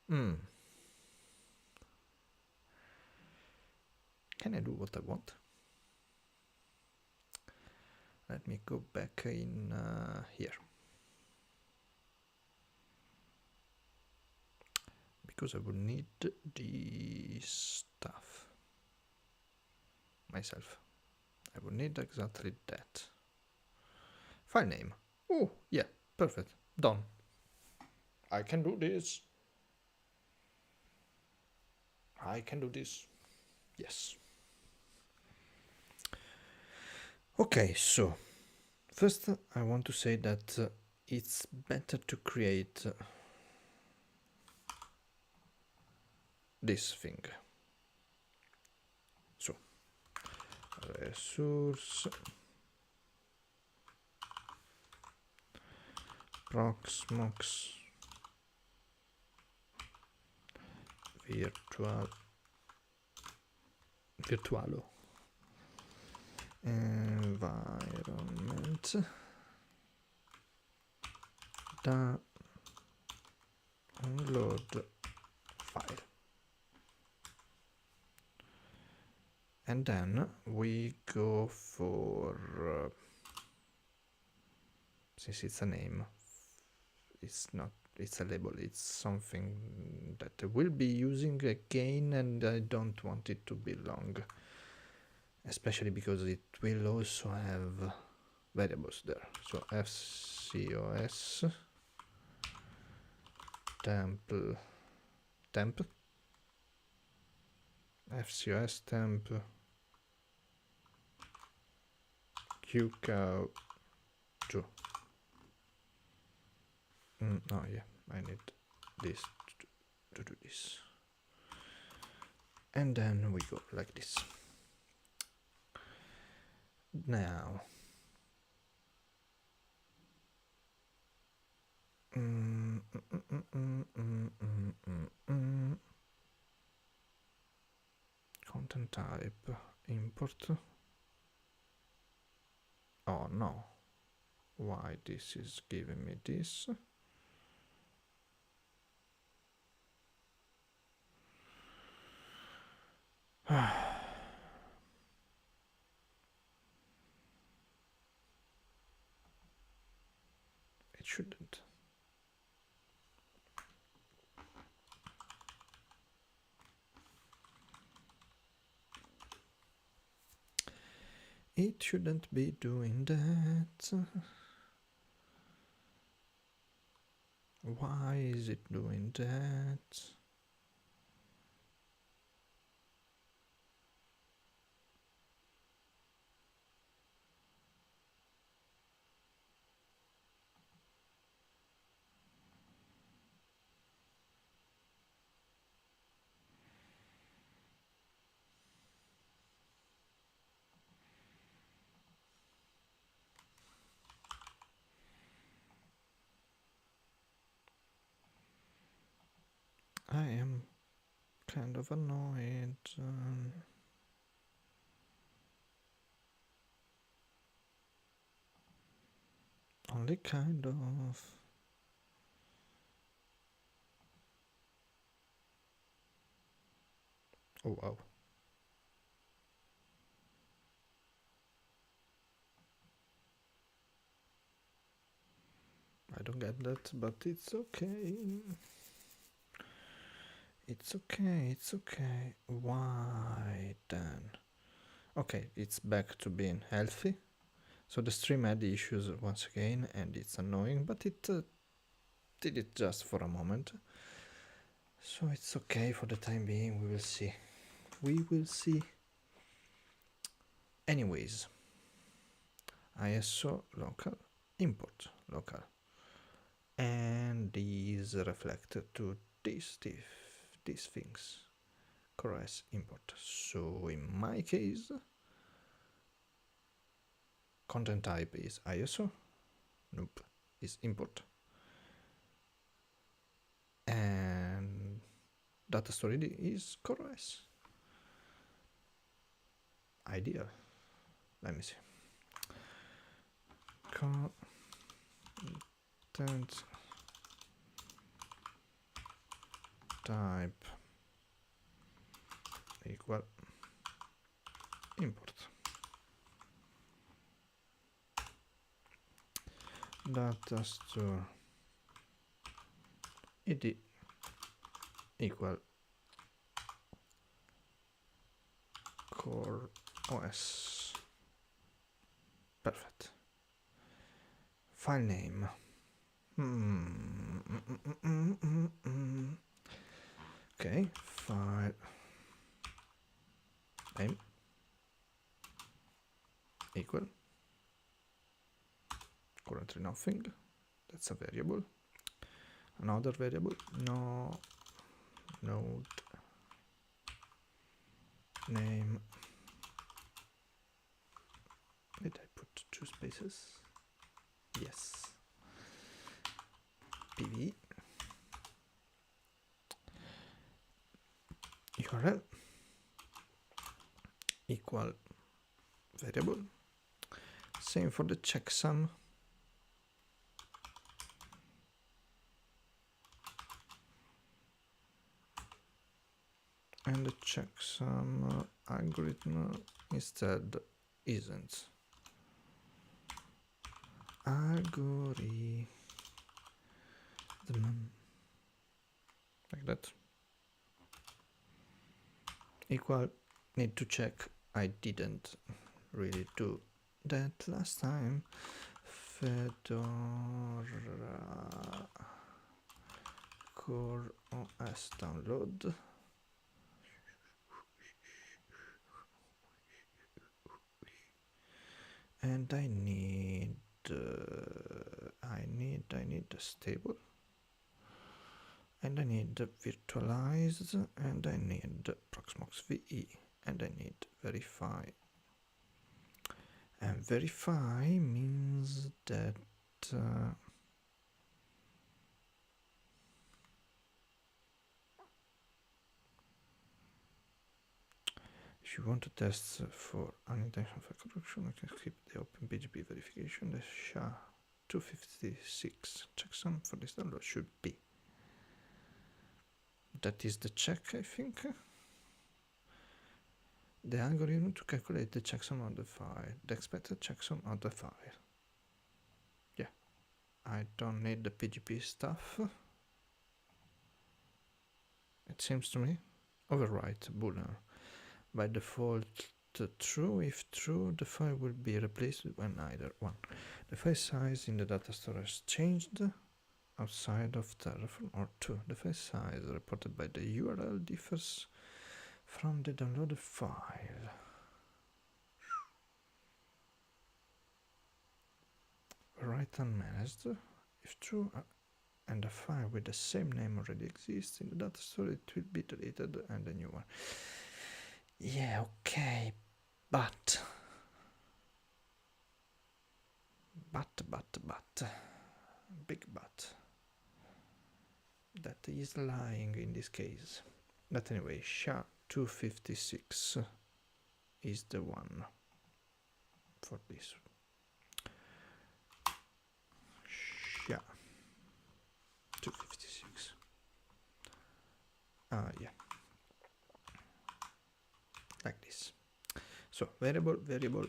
Speaker 1: Can I do what I want? Let me go back in here. Because I will need the stuff myself. I will need exactly that. File name. Oh, yeah, perfect. Done. I can do this. I can do this. Yes. Okay, so first I want to say that it's better to create this thing. So, resource Proxmox virtualo environment download file, and then we go for since it's a name, it's a label, it's something that I will be using again, and I don't want it to be long, especially because it will also have variables there. So fcos temp fcos temp qcow 2. Oh yeah, I need this to do this, and then we go like this. Now content type import. Oh no, why this is giving me this? It shouldn't. It shouldn't be doing that. Why is it doing that? I am kind of annoyed. Only kind of. Oh wow. I don't get that, but it's okay. It's okay, it's okay. Why then? Okay, it's back to being healthy. So the stream had issues once again, and it's annoying, but it did it just for a moment. So it's okay for the time being, we will see. We will see. Anyways, ISO local, import local. And these reflect to these things. CoreOS import. So in my case, content type is ISO. Nope, is import. And data storage is CoreOS. Ideal. Let me see. Content type equal import. Data store id equal CoreOS. Perfect. File name. Okay, file name equal currently nothing. That's a variable. Another variable, no node name. Did I put 2 spaces? Yes. PV URL equal variable. Same for the checksum. And the checksum algorithm instead isn't. Algorithm. Like that. Equal, need to check I didn't really do that last time. Fedora Core OS download. And I need a stable, and I need virtualize, and I need Proxmox VE, and I need verify. And verify means that if you want to test for unintentional file correction, you can skip the OpenPGP verification. The SHA-256 checksum for this download should be. That is the check, I think. The algorithm to calculate the checksum on the file, the expected checksum on the file. Yeah, I don't need the PGP stuff. It seems to me. Overwrite boolean. By default true. If true, the file will be replaced when either 1. The file size in the data storage changed outside of Terraform, or 2. The file size reported by the URL differs from the downloaded file. Write unmanaged. If true, and a file with the same name already exists in the data storage, it will be deleted and a new one. Yeah, okay, but, big but, that is lying in this case. But anyway, SHA-256 is the one for this. SHA-256. Yeah. Like this. So variable, variable,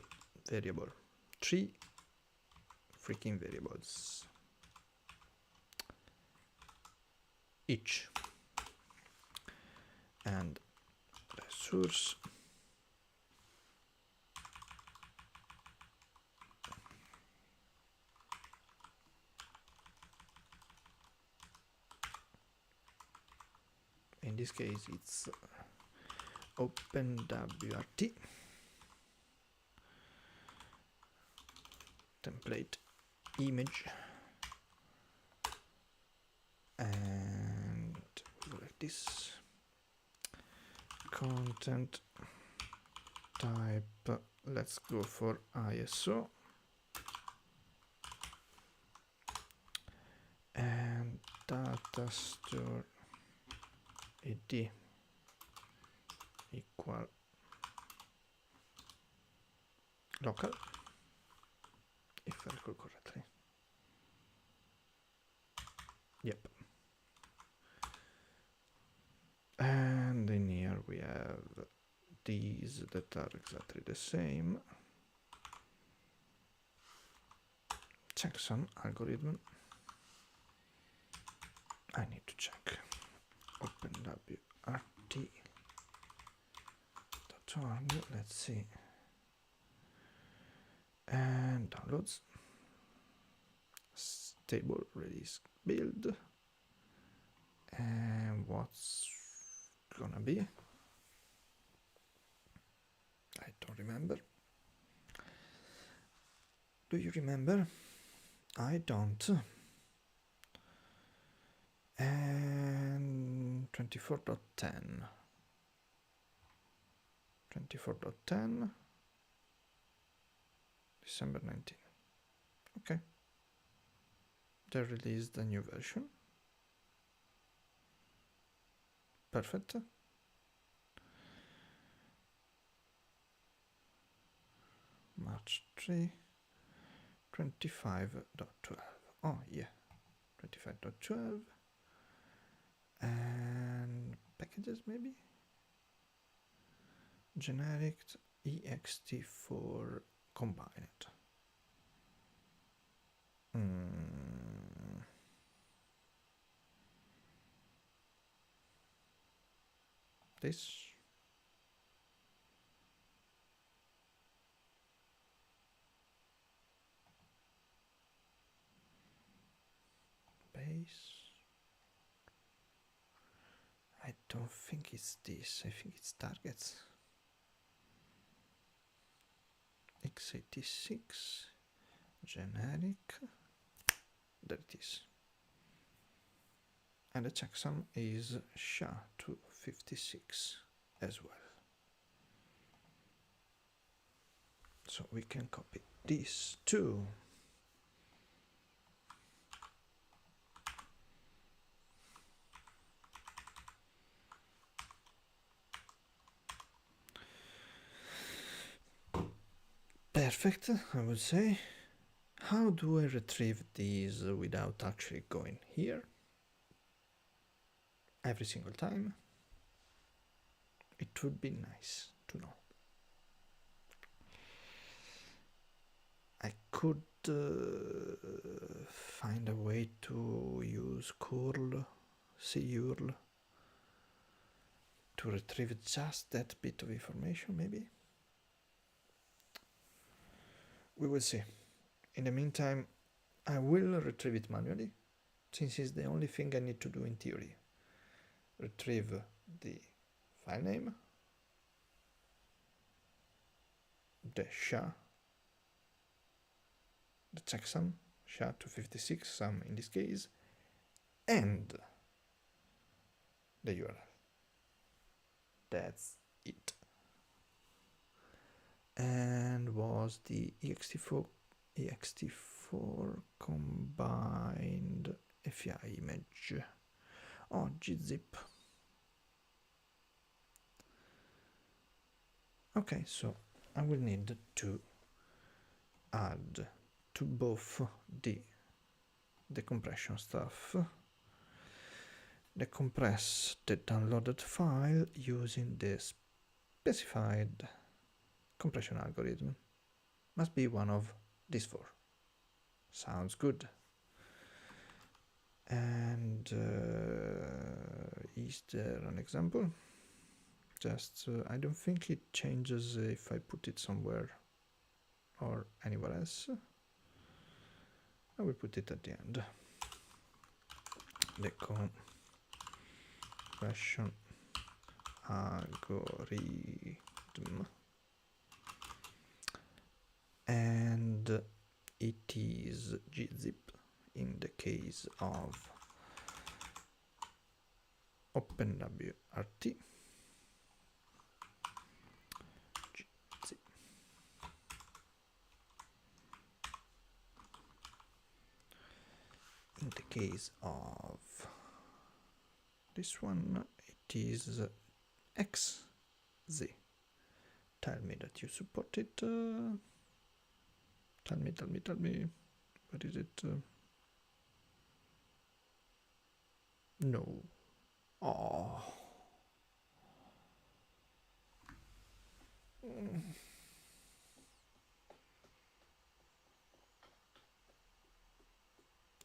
Speaker 1: variable. 3 freaking variables. Each. And the source in this case it's OpenWRT template image, and like this. Content type, let's go for ISO, and data store id equal local, if I recall correctly. Yep. And in here we have these that are exactly the same. Checksum algorithm. I need to check openwrt.org. Let's see. And downloads. Stable release build. And what's gonna be? I don't remember. Do you remember? I don't. And 24.10. 24.10. December 19. Okay. They released a new version. Perfect. March 3, 25.12. Oh, yeah. 25.12. And packages, maybe? Generic ext4 combined. This. don't think it's this. I think it's targets. x86 generic. There it is. And the checksum is SHA-256 as well. So we can copy these two. Perfect, I would say. How do I retrieve these without actually going here? Every single time? It would be nice to know. I could find a way to use curl, curl to retrieve just that bit of information, maybe? We will see. In the meantime, I will retrieve it manually, since it's the only thing I need to do in theory. Retrieve the file name, the SHA, the checksum, SHA-256 sum in this case, and the URL. That's it. And was the ext4 combined FI image. Oh, gzip. Okay, so I will need to add to both the decompression stuff, decompress the downloaded file using the specified compression algorithm. Must be one of these four. Sounds good. And is there an example? Just, I don't think it changes if I put it somewhere or anywhere else. I will put it at the end. Decompression algorithm. And it is gzip in the case of OpenWRT. Gzip. In the case of this one, it is XZ. Tell me that you support it. Tell me. What is it? No. Oh.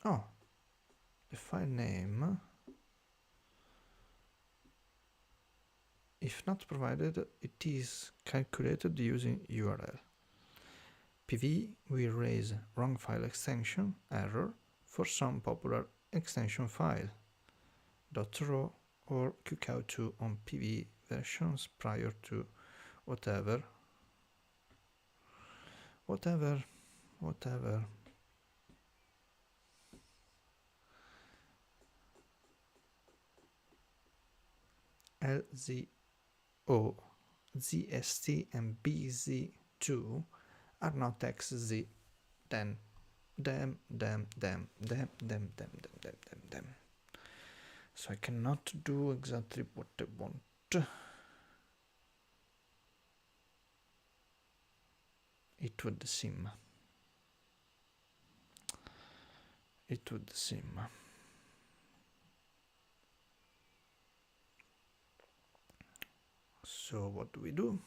Speaker 1: Oh. The file name, if not provided, it is calculated using URL. PV will raise wrong file extension error for some popular extension file. .row or QCOW2 on PV versions prior to whatever. LZO, ZST and BZ2 are not XZ, then them. So I cannot do exactly what I want. It would seem. So what do we do?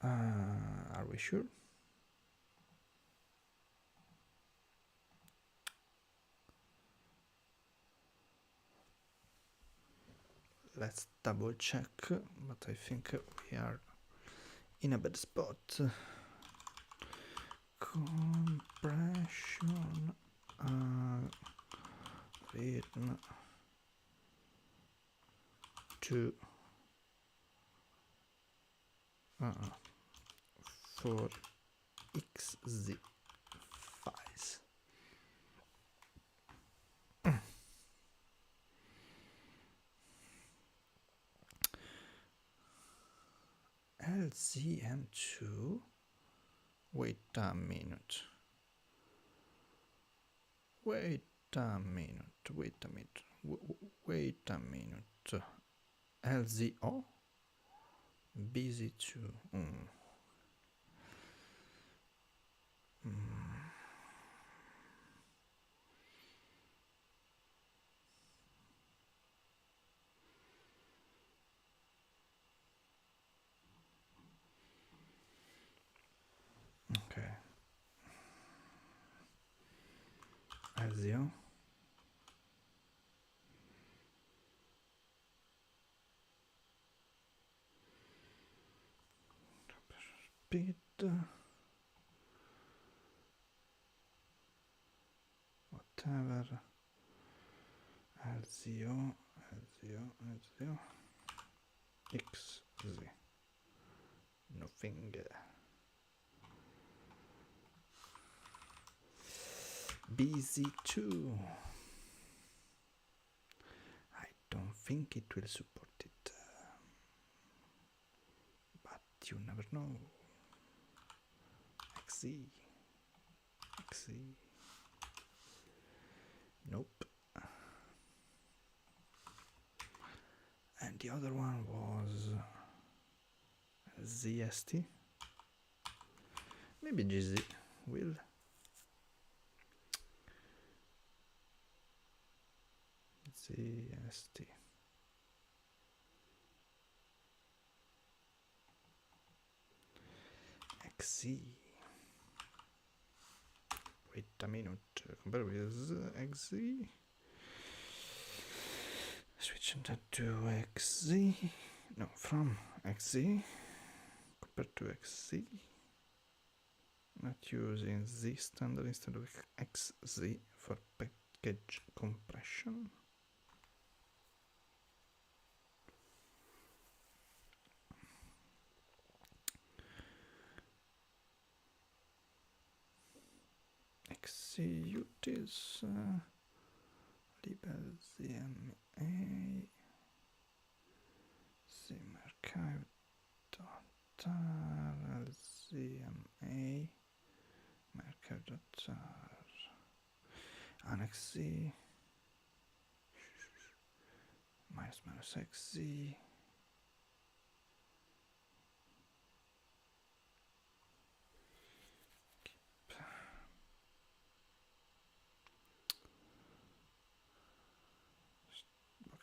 Speaker 1: Are we sure? let's double check, but I think we are in a bad spot. Compression written to for XZ files. LZM2. Wait a minute. Wait a minute. LZO? BZ2. Okay. LZO. Speed. Whatever. LZO. XZ. Nothing. BZ2. I don't think it will support it, but you never know. XZ. Nope. And the other one was ZST. Maybe GZ will. ZST. XZ. Wait a minute. Compare with XZ. Switching that to XZ. No, from XZ. Compared to XZ. Not using Z standard instead of XZ for package compression. Executes libel ZMA ZMarchive .tar ZMA marchive .tar annex Z minus XZ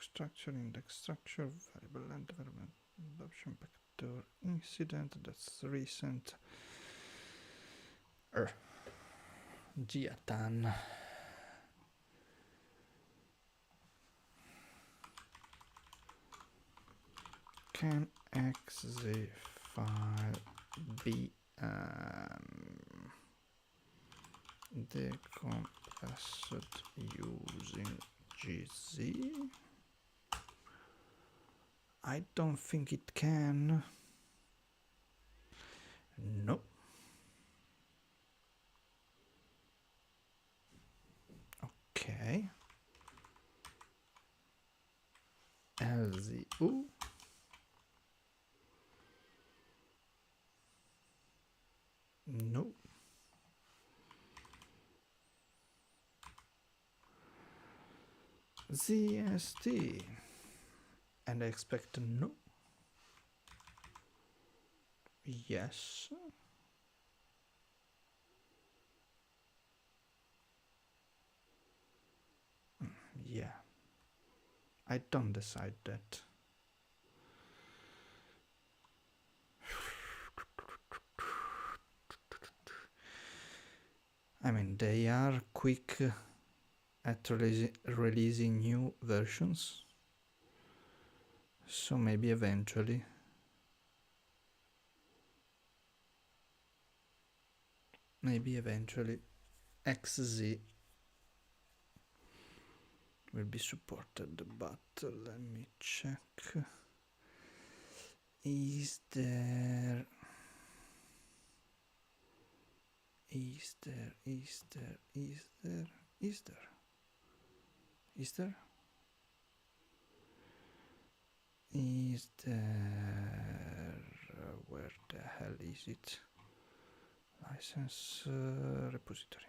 Speaker 1: structure, index structure, variable and development adoption vector incident, that's recent. Giatan. Can XZ file be decompressed using GZ? I don't think it can. No. Okay. LZO. No. ZST. And I expect no. Yes. Yeah. I don't decide that. I mean, they are quick at releasing new versions. So maybe eventually XZ will be supported, but let me check. Is there Is there? Where the hell is it? License repository.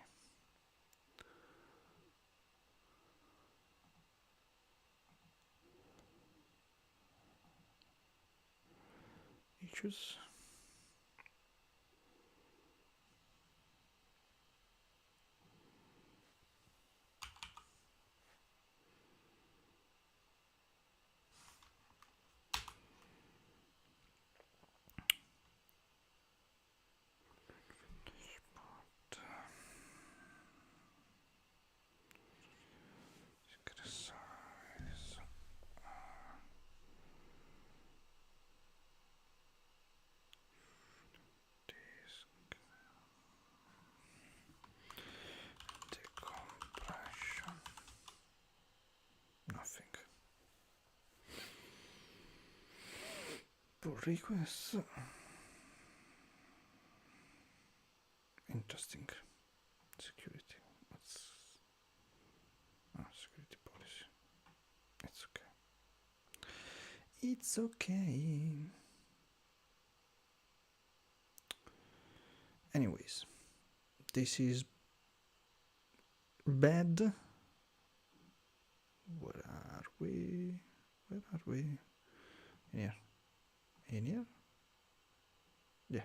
Speaker 1: Issues. Decompression. Nothing. Pull requests. Interesting. Security. What's security policy? It's okay. It's okay. Anyways, this is bad. Where are we? Here. In here? Yeah.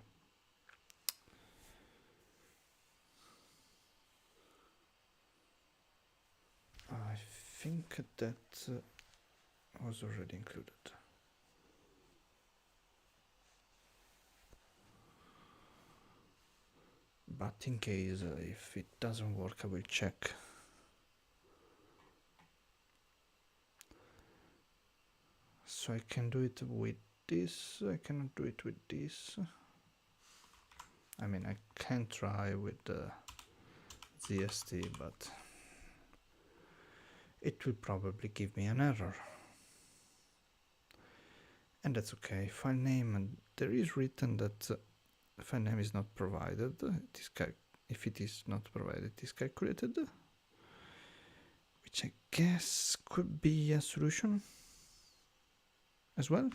Speaker 1: I think that was already included. But in case if it doesn't work, I will check. So I can do it with this, I cannot do it with this. I mean, I can try with the ZST, but it will probably give me an error. And that's okay. File name, and there is written that file name is not provided. If it is not provided, it is calculated, which I guess could be a solution as well.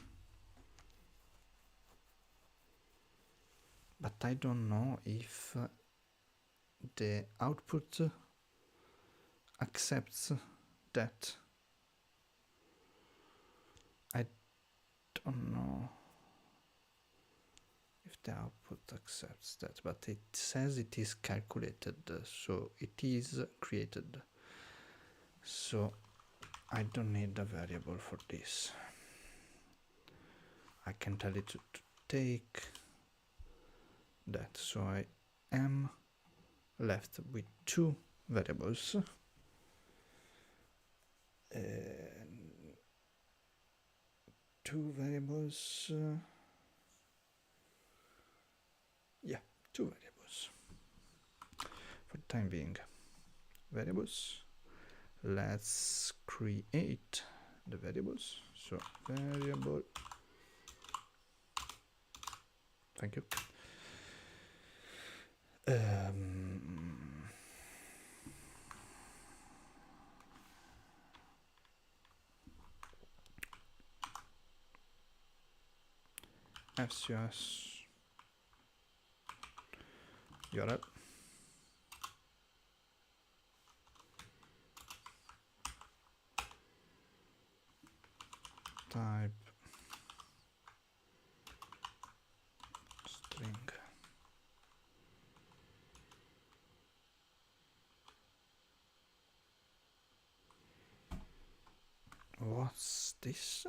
Speaker 1: But I don't know if the output accepts that. I don't know if the output accepts that, but it says it is calculated, so it is created. So I don't need a variable for this. I can tell it to take that, so I am left with two variables. Two variables. Yeah, two variables. For the time being, variables. Let's create the variables. So variable. Thank you. FCS URL type string. What's this?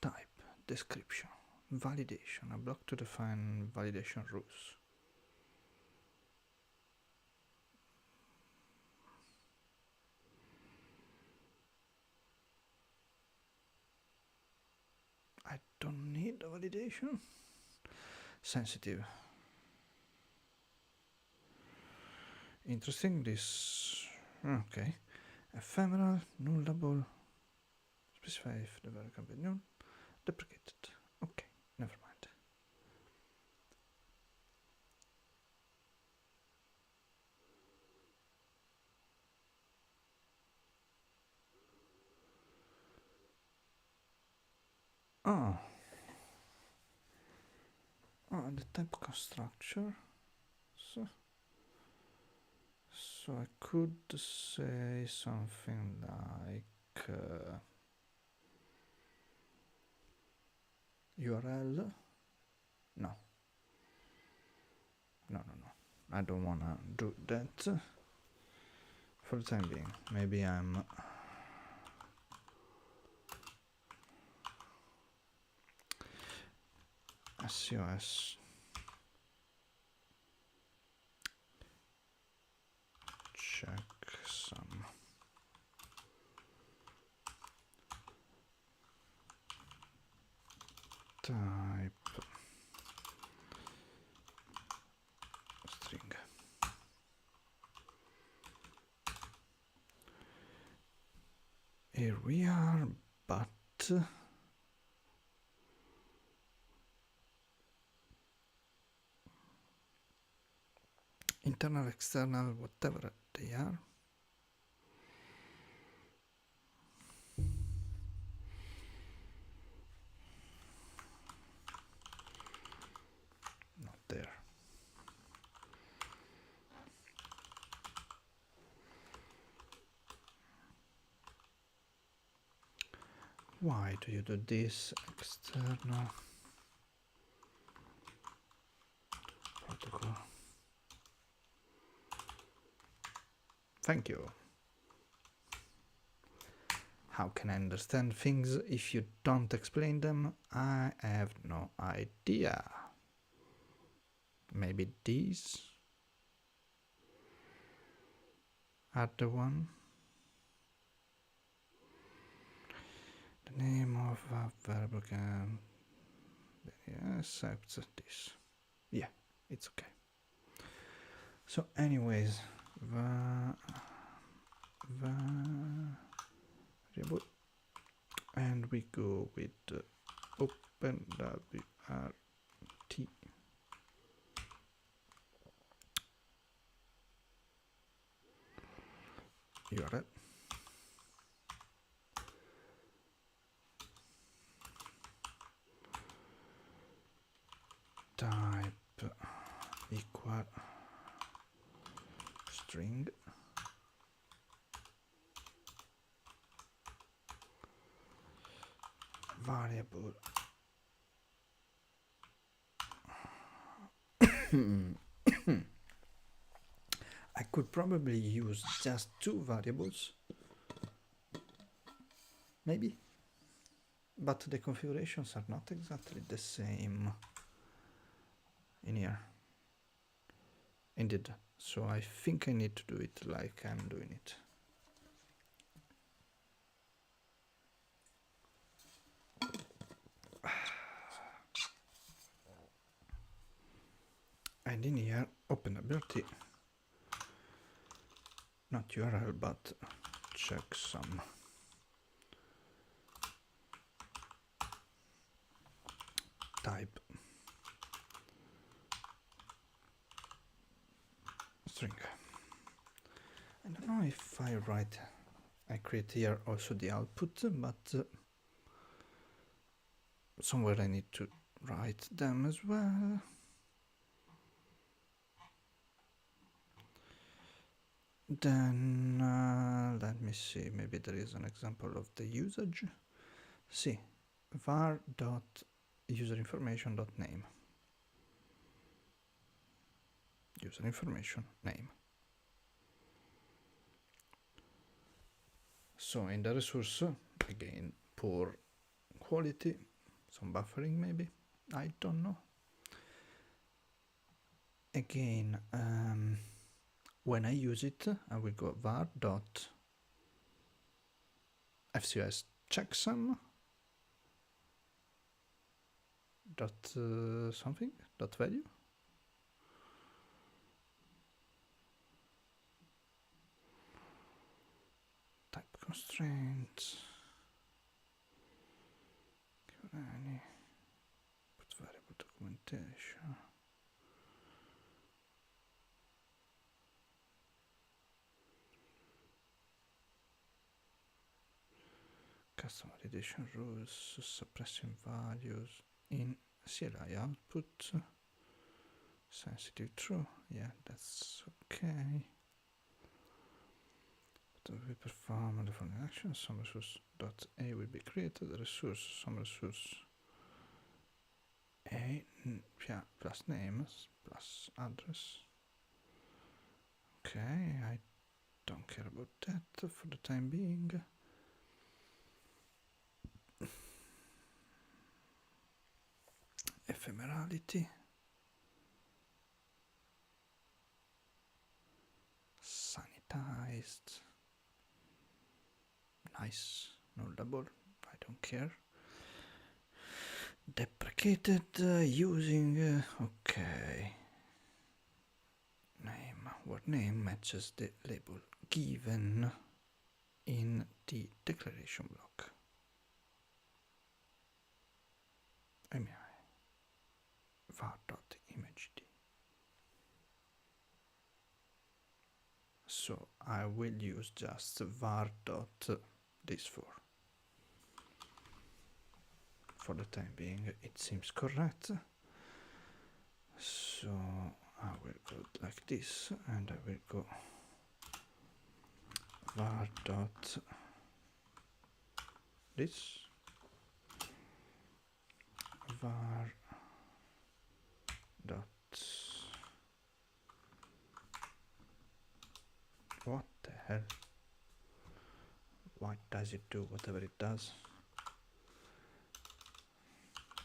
Speaker 1: Type, description, validation, a block to define validation rules. I don't need a validation. Sensitive. Interesting, this, okay. Ephemeral, nullable, specify if the value can be null, deprecated. Okay, never mind. Oh, the type constructor. So I could say something like URL. No. I don't wanna do that for the time being. Maybe I'm SCOS checksum. Type string. Here we are, but internal, external, whatever they are. Not there. Why do you do this? External protocol. Thank you. How can I understand things if you don't explain them? I have no idea. Maybe these are the one. The name of a variable can accept this. Yeah, it's okay. So anyways, variable, and we go with OpenWRT URL. Type equal string. Variable I could probably use just two variables, maybe, but the configurations are not exactly the same in here. Indeed, so I think I need to do it like I'm doing it. And in here, OpenWRT, not URL, but checksum. Type string. I don't know if I create here also the output, but somewhere I need to write them as well. Then let me see, maybe there is an example of the usage. See, var.userinformation.name. User information name. So in the resource, again, poor quality, some buffering maybe, I don't know. Again, when I use it, I will go var.fcos checksum, dot something dot value. Type constraint. Any put variable documentation. Custom validation rules, suppressing values in CLI output. Sensitive true, yeah, that's okay. So we perform the following action. Some resource dot a will be created. Resource some resource a yeah, plus names plus address. Okay, I don't care about that for the time being. Ephemerality. Sanitized. Nice. Nullable. I don't care. Deprecated using. Okay. Name. Word name matches the label given in the declaration block. var.imaged. So I will use just var.this for the time being. It seems correct. So I will go like this, and I will go var.this, var dot what the hell, why does it do whatever it does?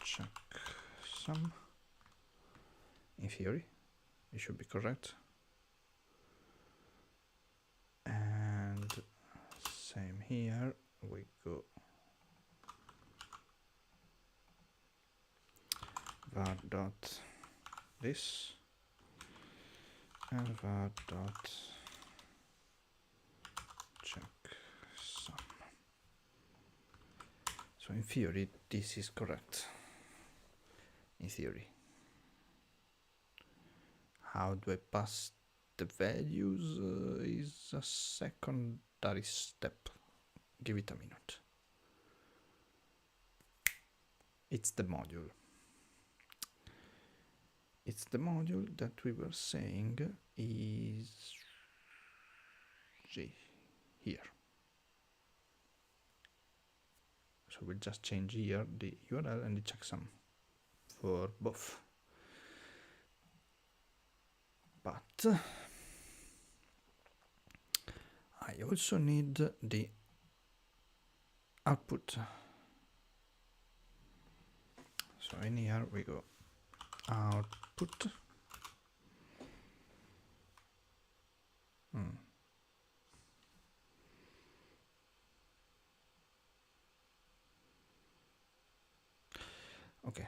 Speaker 1: Check some. In theory it should be correct, and same here. We go var dot this and var dot check sum. So in theory this is correct. In theory. How do I pass the values is a secondary step. Give it a minute. It's the module. It's the module that we were saying is here. So we'll just change here the URL and the checksum for both. But I also need the output. So in here we go output. Okay,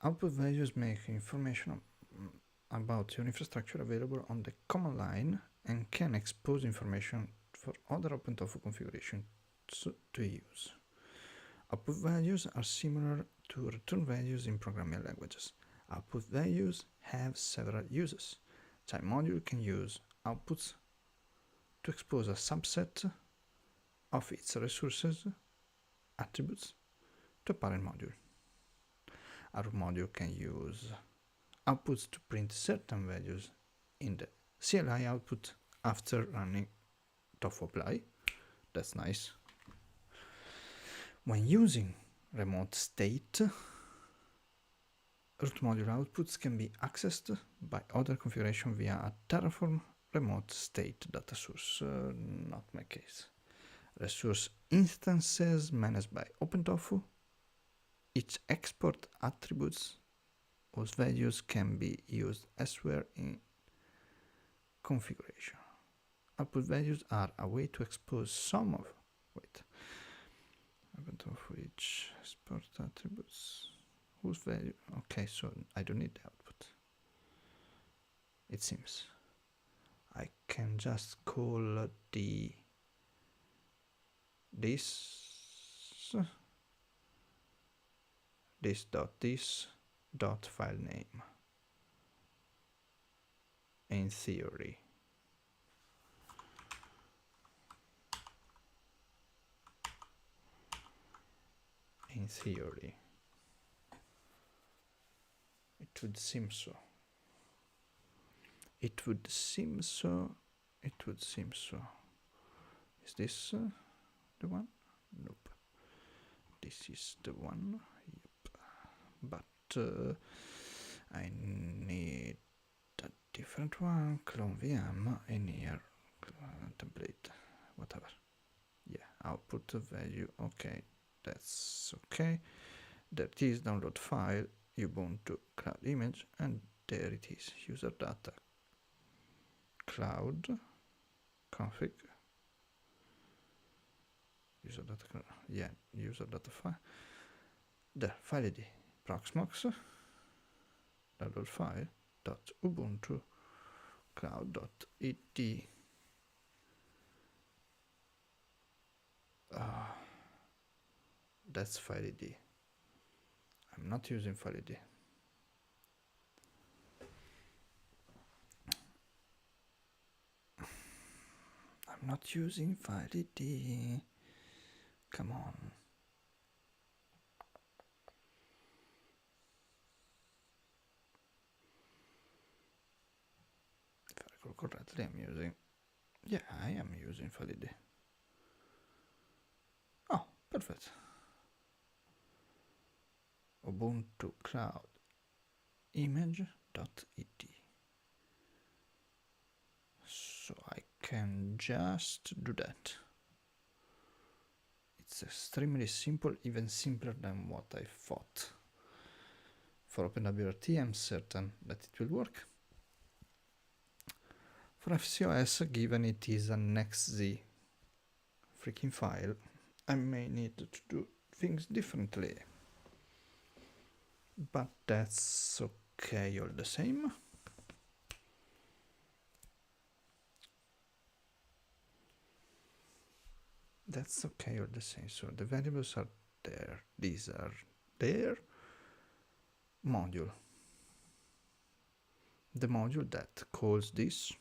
Speaker 1: output values make information about your infrastructure available on the command line and can expose information for other OpenTofu configurations to use. Output values are similar to return values in programming languages. Output values have several uses. Child module can use outputs to expose a subset of its resources, attributes, to a parent module. Our module can use outputs to print certain values in the CLI output after running tofu apply. That's nice. When using remote state, root module outputs can be accessed by other configuration via a Terraform remote state data source. Not my case. Resource instances managed by OpenTofu. Each export attributes whose values can be used elsewhere in configuration. Output values are a way to expose some of OpenTofu each export attributes whose value? Okay, so I don't need the output. It seems I can just call this dot file name. In theory, it would seem so. It would seem so. Is this the one? Nope. This is the one. Yep. But I need a different one. Clone VM in here. Template. Whatever. Yeah. Output value. Okay. That's okay. That is download file. Ubuntu cloud image, and there it is. User data. Cloud config. User data. Yeah. User data file. There. File ID. Proxmox. Download file. Dot Ubuntu cloud dot it. That's file ID. I'm not using file ID. I'm not using file ID. Come on. If I recall correctly, I'm using. Yeah, I am using file ID. Oh, perfect. Ubuntu cloud image.it. So I can just do that. It's extremely simple, even simpler than what I thought. For OpenWRT, I'm certain that it will work. For FCOS, given it is an XZ freaking file, I may need to do things differently. But that's okay all the same. That's okay all the same. So the variables are there. These are there. Module. The module that calls this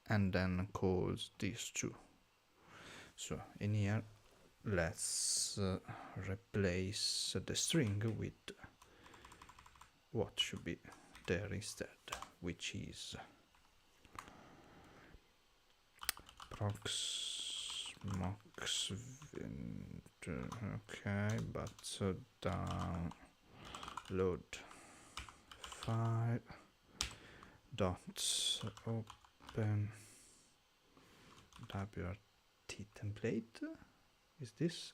Speaker 1: and then calls these two. So in here, let's replace the string with what should be there instead, which is proxmox. Okay, but download file dot open WRT template. Is this?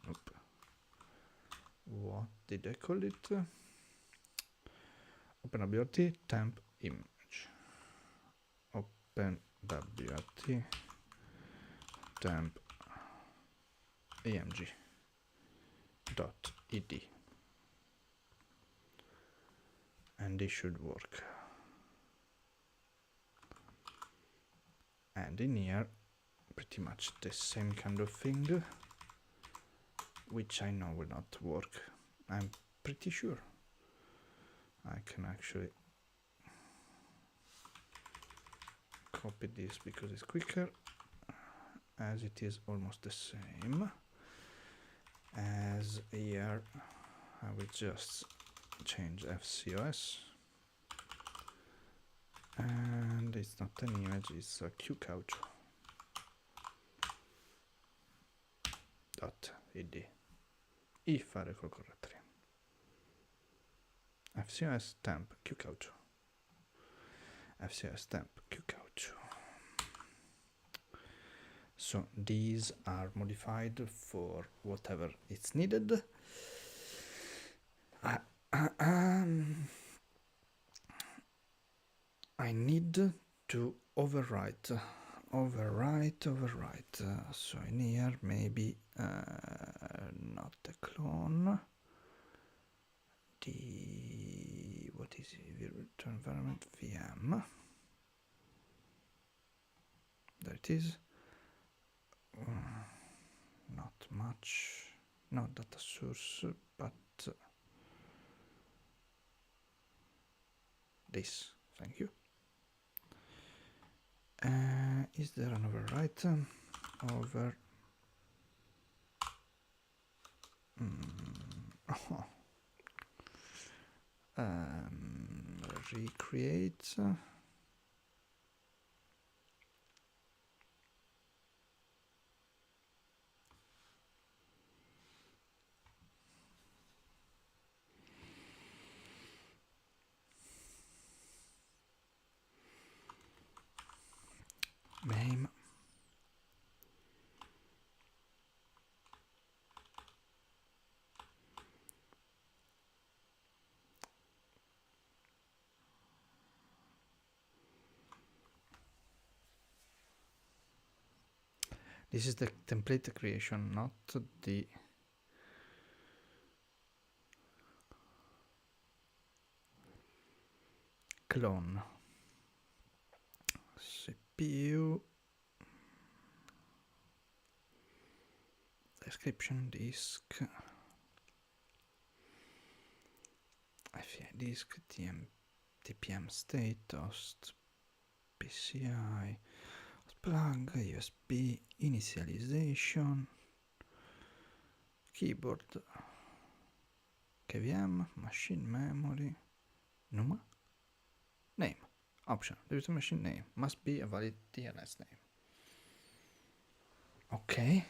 Speaker 1: Nope. What did I call it? OpenWRT temp image. OpenWRT temp img dot ed. And this should work. And in here, pretty much the same kind of thing, which I know will not work. I'm pretty sure. I can actually copy this because it's quicker, as it is almost the same as here. I will just change FCOS, and it's not an image, it's a qcouch dot ed, if I recall correctly. FCOS temp qcouch. FCOS temp qcouch. So these are modified for whatever it's needed. I need to overwrite. So in here, maybe not a clone. what is it? Virtual environment VM. There it is. Not much. No data source, but this. Thank you. Is there an overwrite? Over. Oh. Recreate. Name. This is the template creation, not the clone. CPU. Description disk. FI disk, TPM state, host, PCI, plug, USB, initialization, keyboard, KVM, machine memory, NUMA, name, option, there is a machine name, must be a valid DNS name. Okay.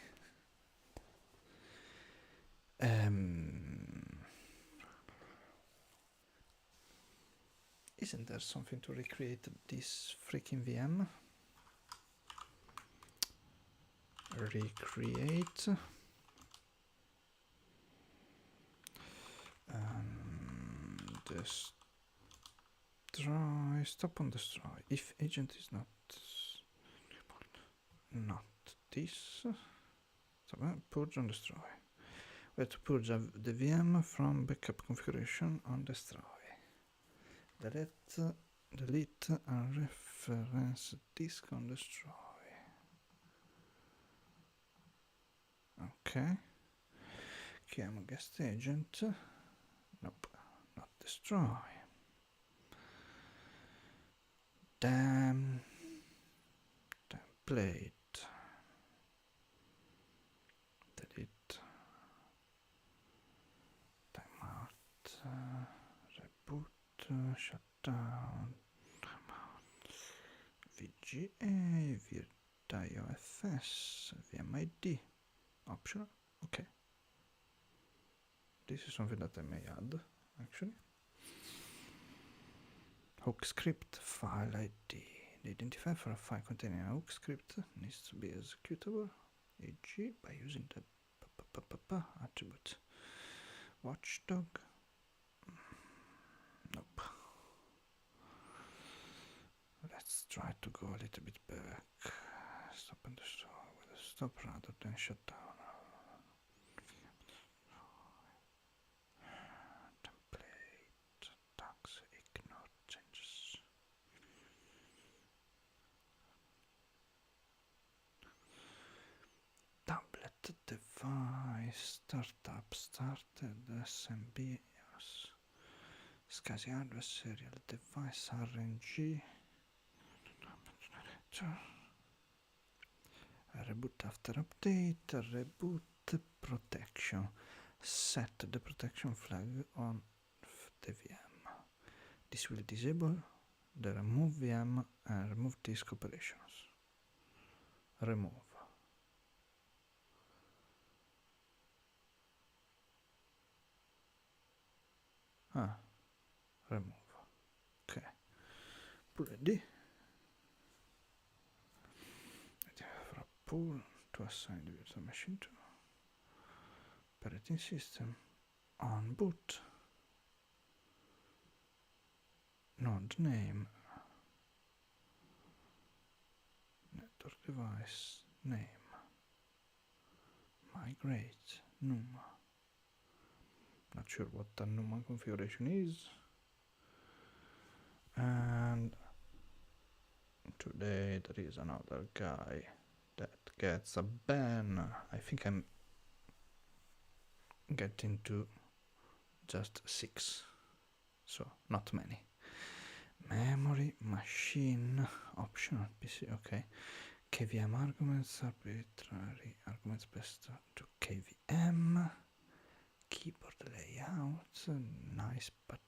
Speaker 1: Isn't there something to recreate this freaking VM? Recreate. Destroy. Stop on destroy. If agent is not this. Purge and destroy. We have to purge the VM from backup configuration on destroy. Delete and reference disk on destroy. Okay. Chiamo guest agent. Nope, not destroy. Damn. Template. Delete. Timeout. Reboot. Shutdown. VGA. VirtIOFS. VMID. Optional. Okay. This is something that I may add, actually. Hook script file ID. The identifier for a file containing a hook script needs to be executable, e.g. by using the attribute. Watchdog. Nope. Let's try to go a little bit back. Stop and destroy with a stop rather than shut down. Template, tags, ignore changes. Tablet device, startup, started, SMB, yes. SCSI hardware serial device, RNG. Reboot after update, reboot protection. Set the protection flag on the VM. This will disable the remove VM and remove disk operations. Remove. Remove. Okay. Ready. For a pool to assign the virtual machine to operating system on boot. Node name. Network device name. Migrate NUMA. Not not sure what the NUMA configuration is. And today there is another guy that gets a ban. I think I'm getting to just 6, so not many. Memory, machine, optional PC, okay. KVM arguments, arbitrary arguments best to KVM. Keyboard layout, nice but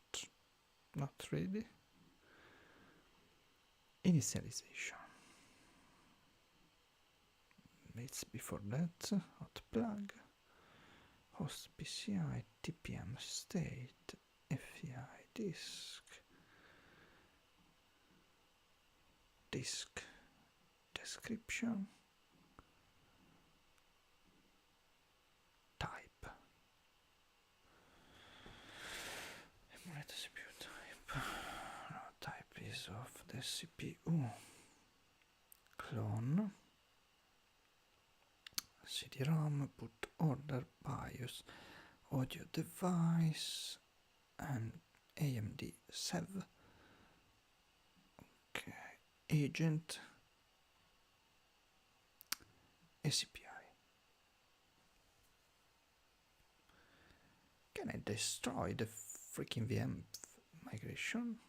Speaker 1: not really. Initialization. It's before that. Hot plug. Host PCI, TPM state, FEI disk. Disk description. Type. Emulate CPU type. No, type is of the CPU. Clone. CD-ROM, boot order, BIOS, audio device, and AMD SEV. Okay, agent, ACPI. Can I destroy the freaking VM migration?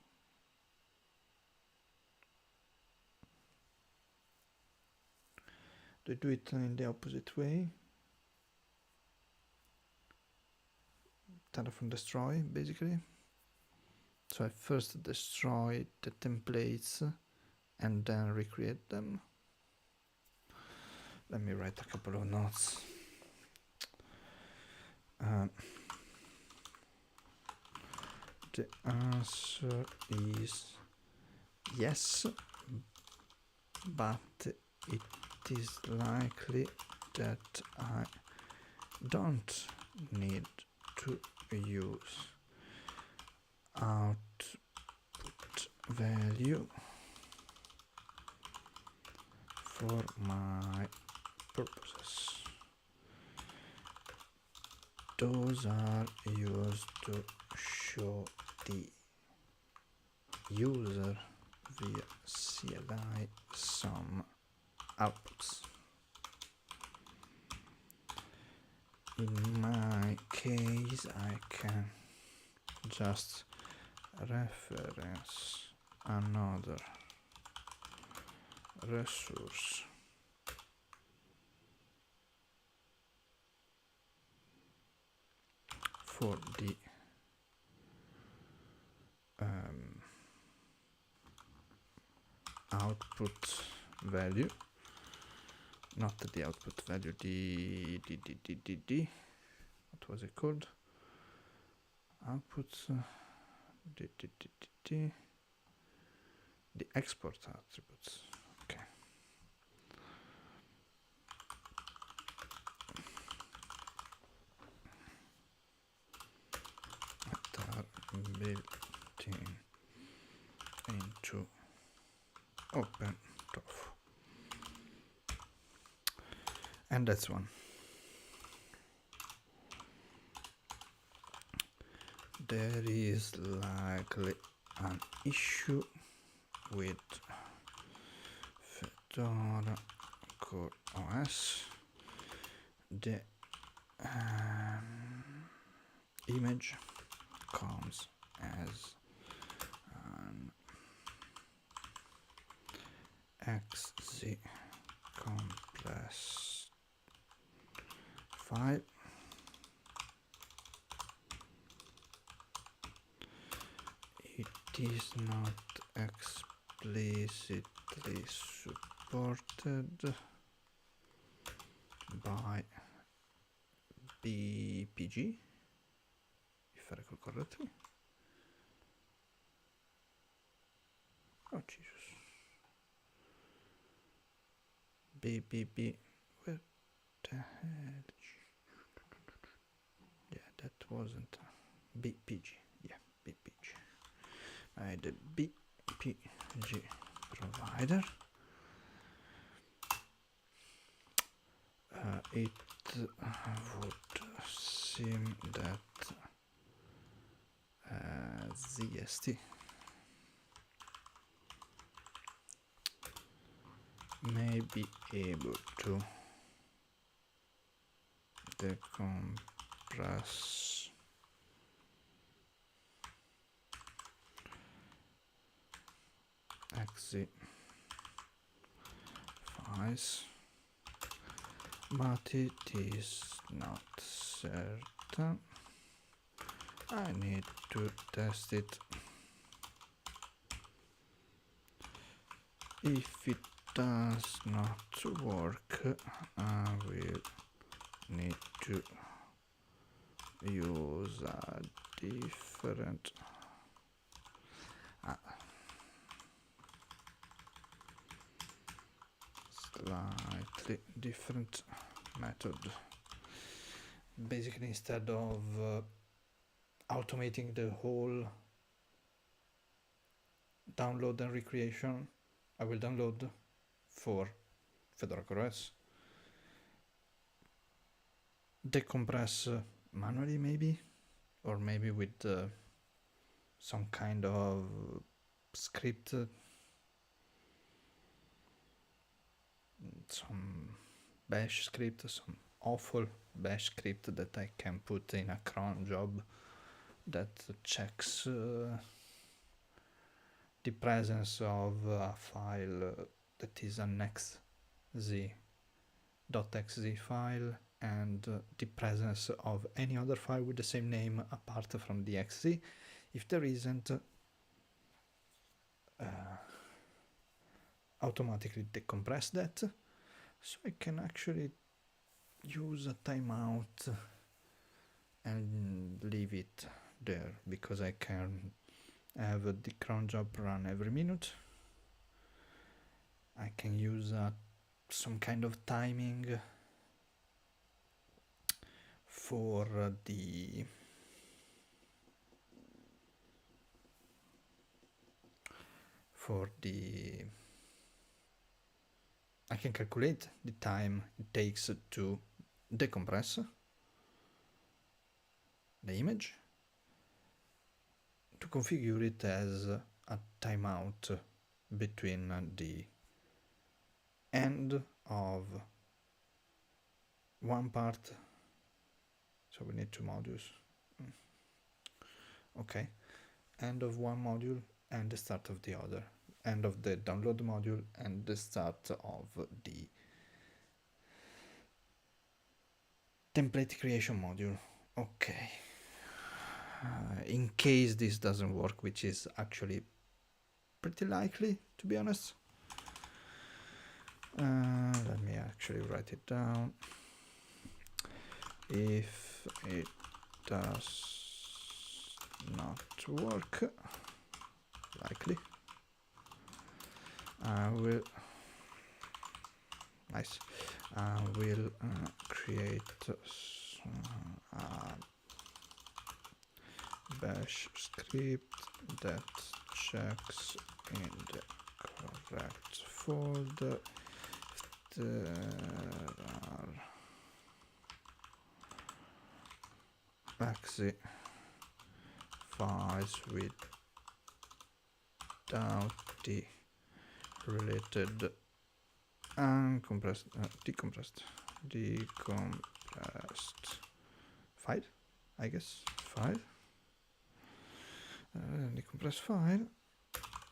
Speaker 1: Do I do it in the opposite way? Terraform destroy, basically. So I first destroy the templates and then recreate them. Let me write a couple of notes. The answer is yes, but it is likely that I don't need to use output value for my purposes. Those are used to show the user via CLI some outputs. In my case, I can just reference another resource for the output value, not the output value, the what was it called? Outputs, the export attributes. Okay. That are built into OpenTofu. And that's one. There is likely an issue with Fedora Core OS. The image comes as an XZ compressed file. It is not explicitly supported by BPG, if I recall correctly. Oh Jesus. BBB, where the hell? Yeah, that wasn't BPG. Yeah, BPG. The BPG provider. It would seem that ZST may be able to decompress exe files, but it is not certain. I need to test it. If it does not work, I will need to use a different slightly different method. Basically, instead of automating the whole download and recreation, I will download for Fedora CoreOS, decompress manually maybe, or maybe with some kind of script, some bash script, some awful bash script that I can put in a cron job that checks the presence of a file that is an .xz file and the presence of any other file with the same name apart from the xz. If there isn't, automatically decompress that, so I can actually use a timeout and leave it there, because I can have the cron job run every minute. I can use some kind of timing for I can calculate the time it takes to decompress the image, to configure it as a timeout between the end of one part, so we need two modules, okay, end of one module and the start of the other, end of the download module and the start of the template creation module. Okay, in case this doesn't work, which is actually pretty likely, to be honest, let me actually write it down. If it does not work, likely, I will create bash script that checks in the correct folder if there are exe files without the related decompressed file, I guess, decompressed file,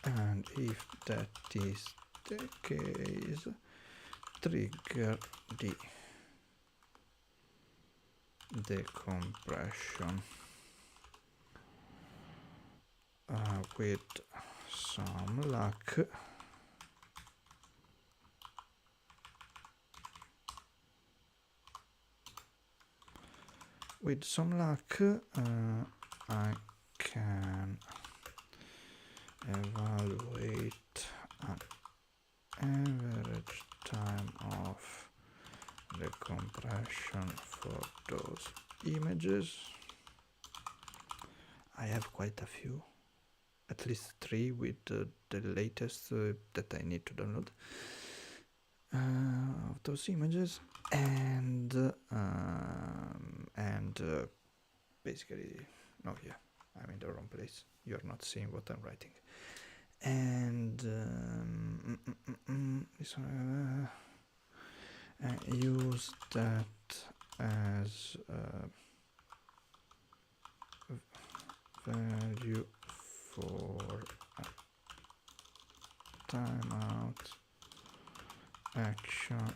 Speaker 1: and if that is the case, trigger the decompression with some luck. With some luck, I can evaluate an average time of decompression for those images. I have quite a few, at least 3 with the latest that I need to download of those images, and basically, no, yeah, I'm in the wrong place. You're not seeing what I'm writing. And this one, use that as value for a timeout action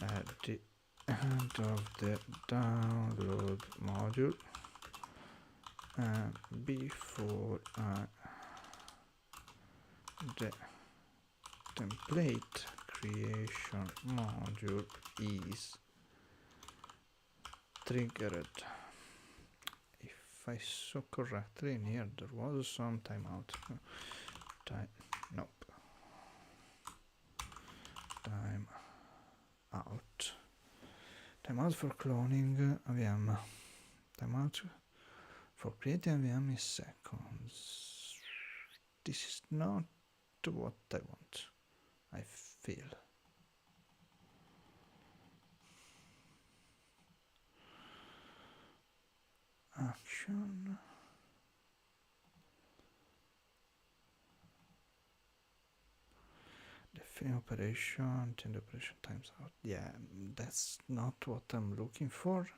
Speaker 1: at the end of the download module before the template creation module is triggered. If I saw correctly in here, there was some timeout. Nope. Timeout for cloning AVM. Timeout for creating AVM is seconds. This is not what I want, I feel. Action. Define operation, change the operation times out. Yeah, that's not what I'm looking for.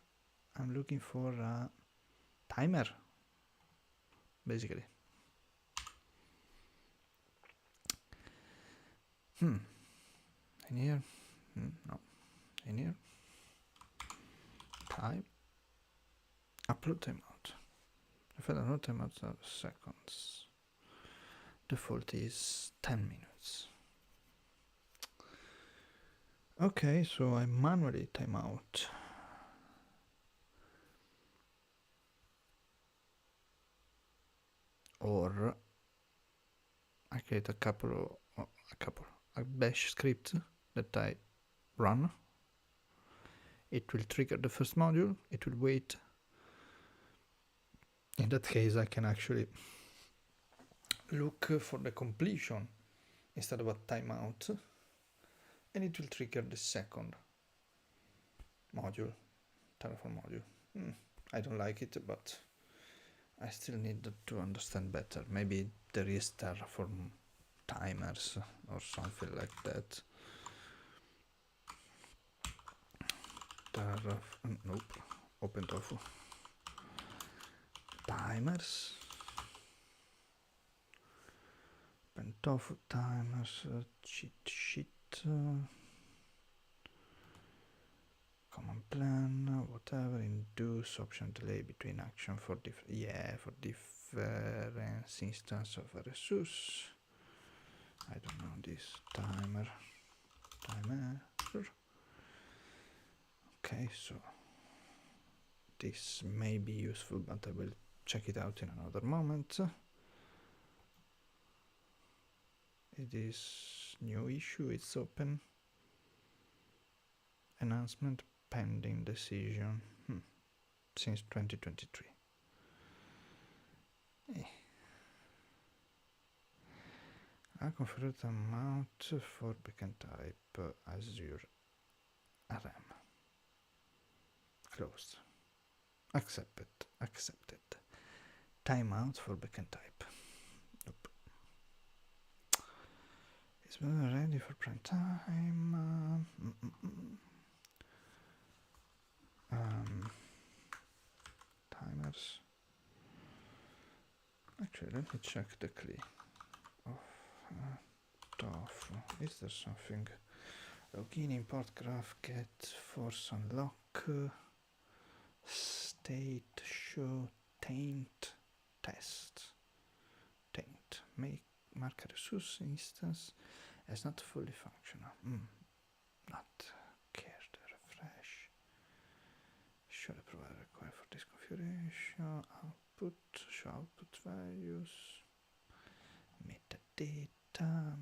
Speaker 1: I'm looking for a timer, basically. In here? No. In here? Time. Upload timeout. If I don't know timeouts are seconds. Default is 10 minutes. Okay, so I manually timeout. Or I create a bash script that I run. It will trigger the first module, it will wait. In that case, I can actually look for the completion instead of a timeout, and it will trigger the second module, Terraform module. I don't like it, but I still need to understand better. Maybe there is Terraform timers or something like that. Nope, OpenTofu. Timers. OpenTofu timers, cheat sheet. Common plan, whatever, induce option delay between action for difference instance of a resource. I don't know this timer. Okay, so this may be useful, but I will check it out in another moment. It is new issue, it's open. Announcement pending decision since 2023. I configured amount for backend type Azure RM. Closed. Accepted. Timeout for backend type. Nope. Is ready for prime time. Timers. Actually, let me check the CLI of Tofu. Is there something? Login, import graph, get, force unlock, state, show, taint, test. Taint. Make mark a resource instance as not fully functional. Not cared. Refresh. Show the provider required for this configuration. Output. Show output values. Metadata.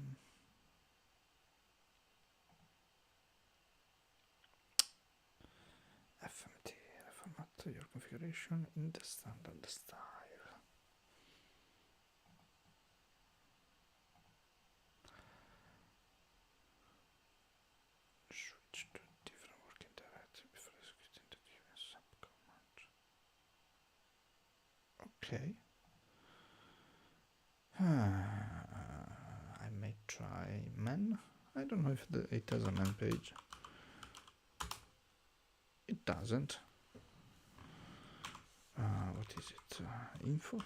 Speaker 1: FMT. Format your configuration in the standard style. Switch to different working directory before executing the given subcommand. Okay. I may try man. I don't know if it has a man page. It doesn't. What is it? Info.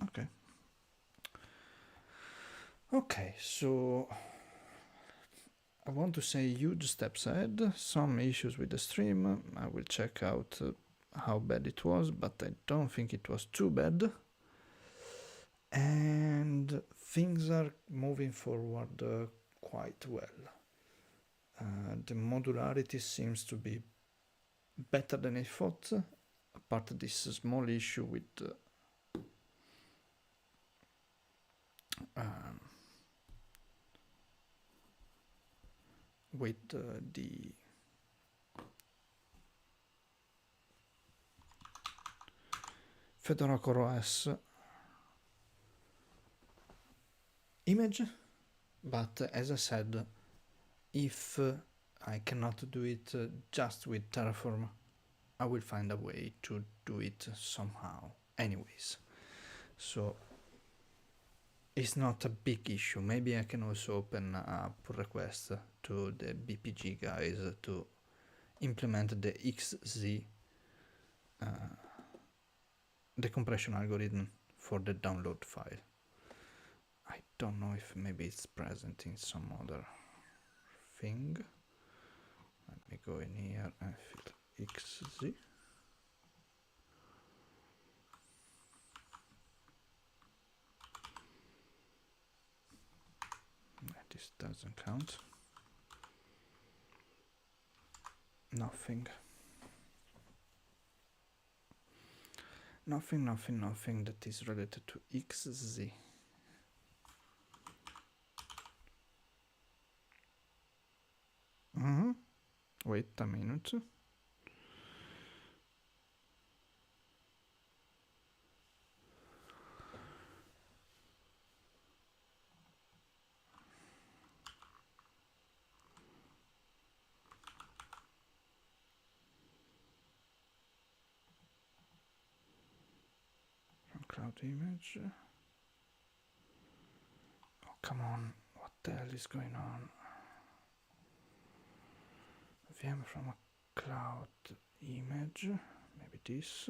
Speaker 1: Okay. Okay, so I want to say huge steps ahead. Some issues with the stream. I will check out how bad it was, but I don't think it was too bad. And things are moving forward quite well. The modularity seems to be better than I thought, apart from this small issue with the Fedora CoreOS image, but as I said, if I cannot do it just with Terraform, I will find a way to do it somehow anyways. So it's not a big issue. Maybe I can also open a pull request to the BPG guys to implement the XZ decompression algorithm for the download file. I don't know if maybe it's present in some other thing. Let me go in here and filter XZ. This doesn't count. Nothing. Nothing that is related to XZ. Wait a minute. Cloud image. Oh, come on. What the hell is going on? VM from a cloud image. Maybe this.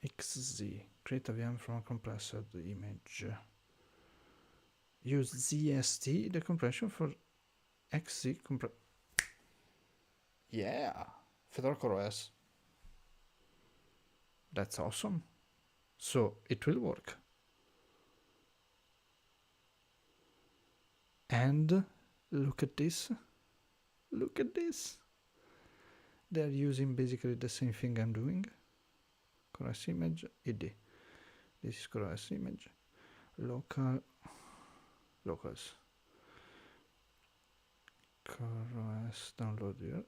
Speaker 1: XZ. Create a VM from a compressed image. Use ZST decompression for XZ compression. Yeah! Fedora CoreOS. That's awesome. So it will work. And look at this. Look at this. They're using basically the same thing I'm doing. CoreOS image, id. This is CoreOS image. Locals. CoreOS download here.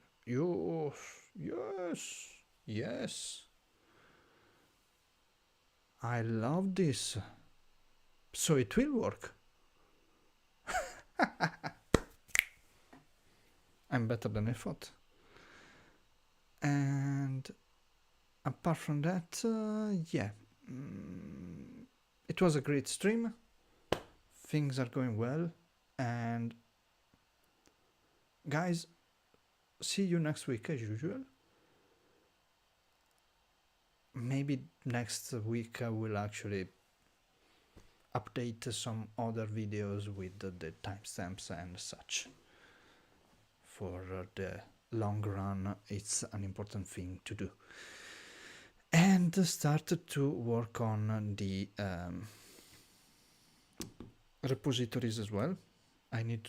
Speaker 1: Yes. I love this. So it will work. I'm better than I thought. And apart from that, yeah. It was a great stream. Things are going well. And guys, see you next week as usual. Maybe next week I will actually update some other videos with the timestamps and such. For the long run, it's an important thing to do. And start to work on the repositories as well. I need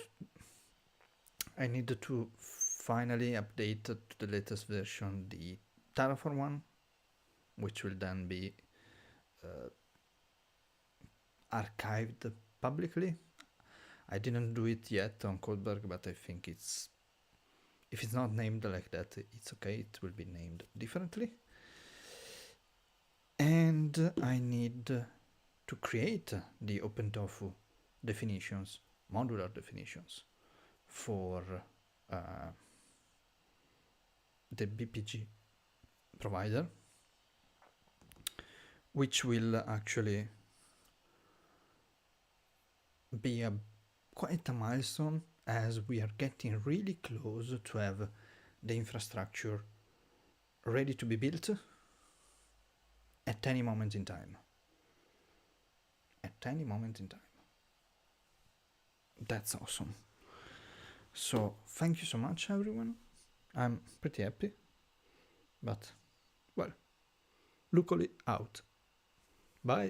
Speaker 1: to finally update to the latest version the Terraform one, which will then be archived publicly. I didn't do it yet on Codeberg, but I think if it's not named like that, it's okay. It will be named differently. And I need to create the OpenTofu definitions modular definitions for the BPG provider, which will actually be quite a milestone, as we are getting really close to have the infrastructure ready to be built at any moment in time. At any moment in time. That's awesome. So thank you so much, everyone. I'm pretty happy, but well, luckily out. Bye.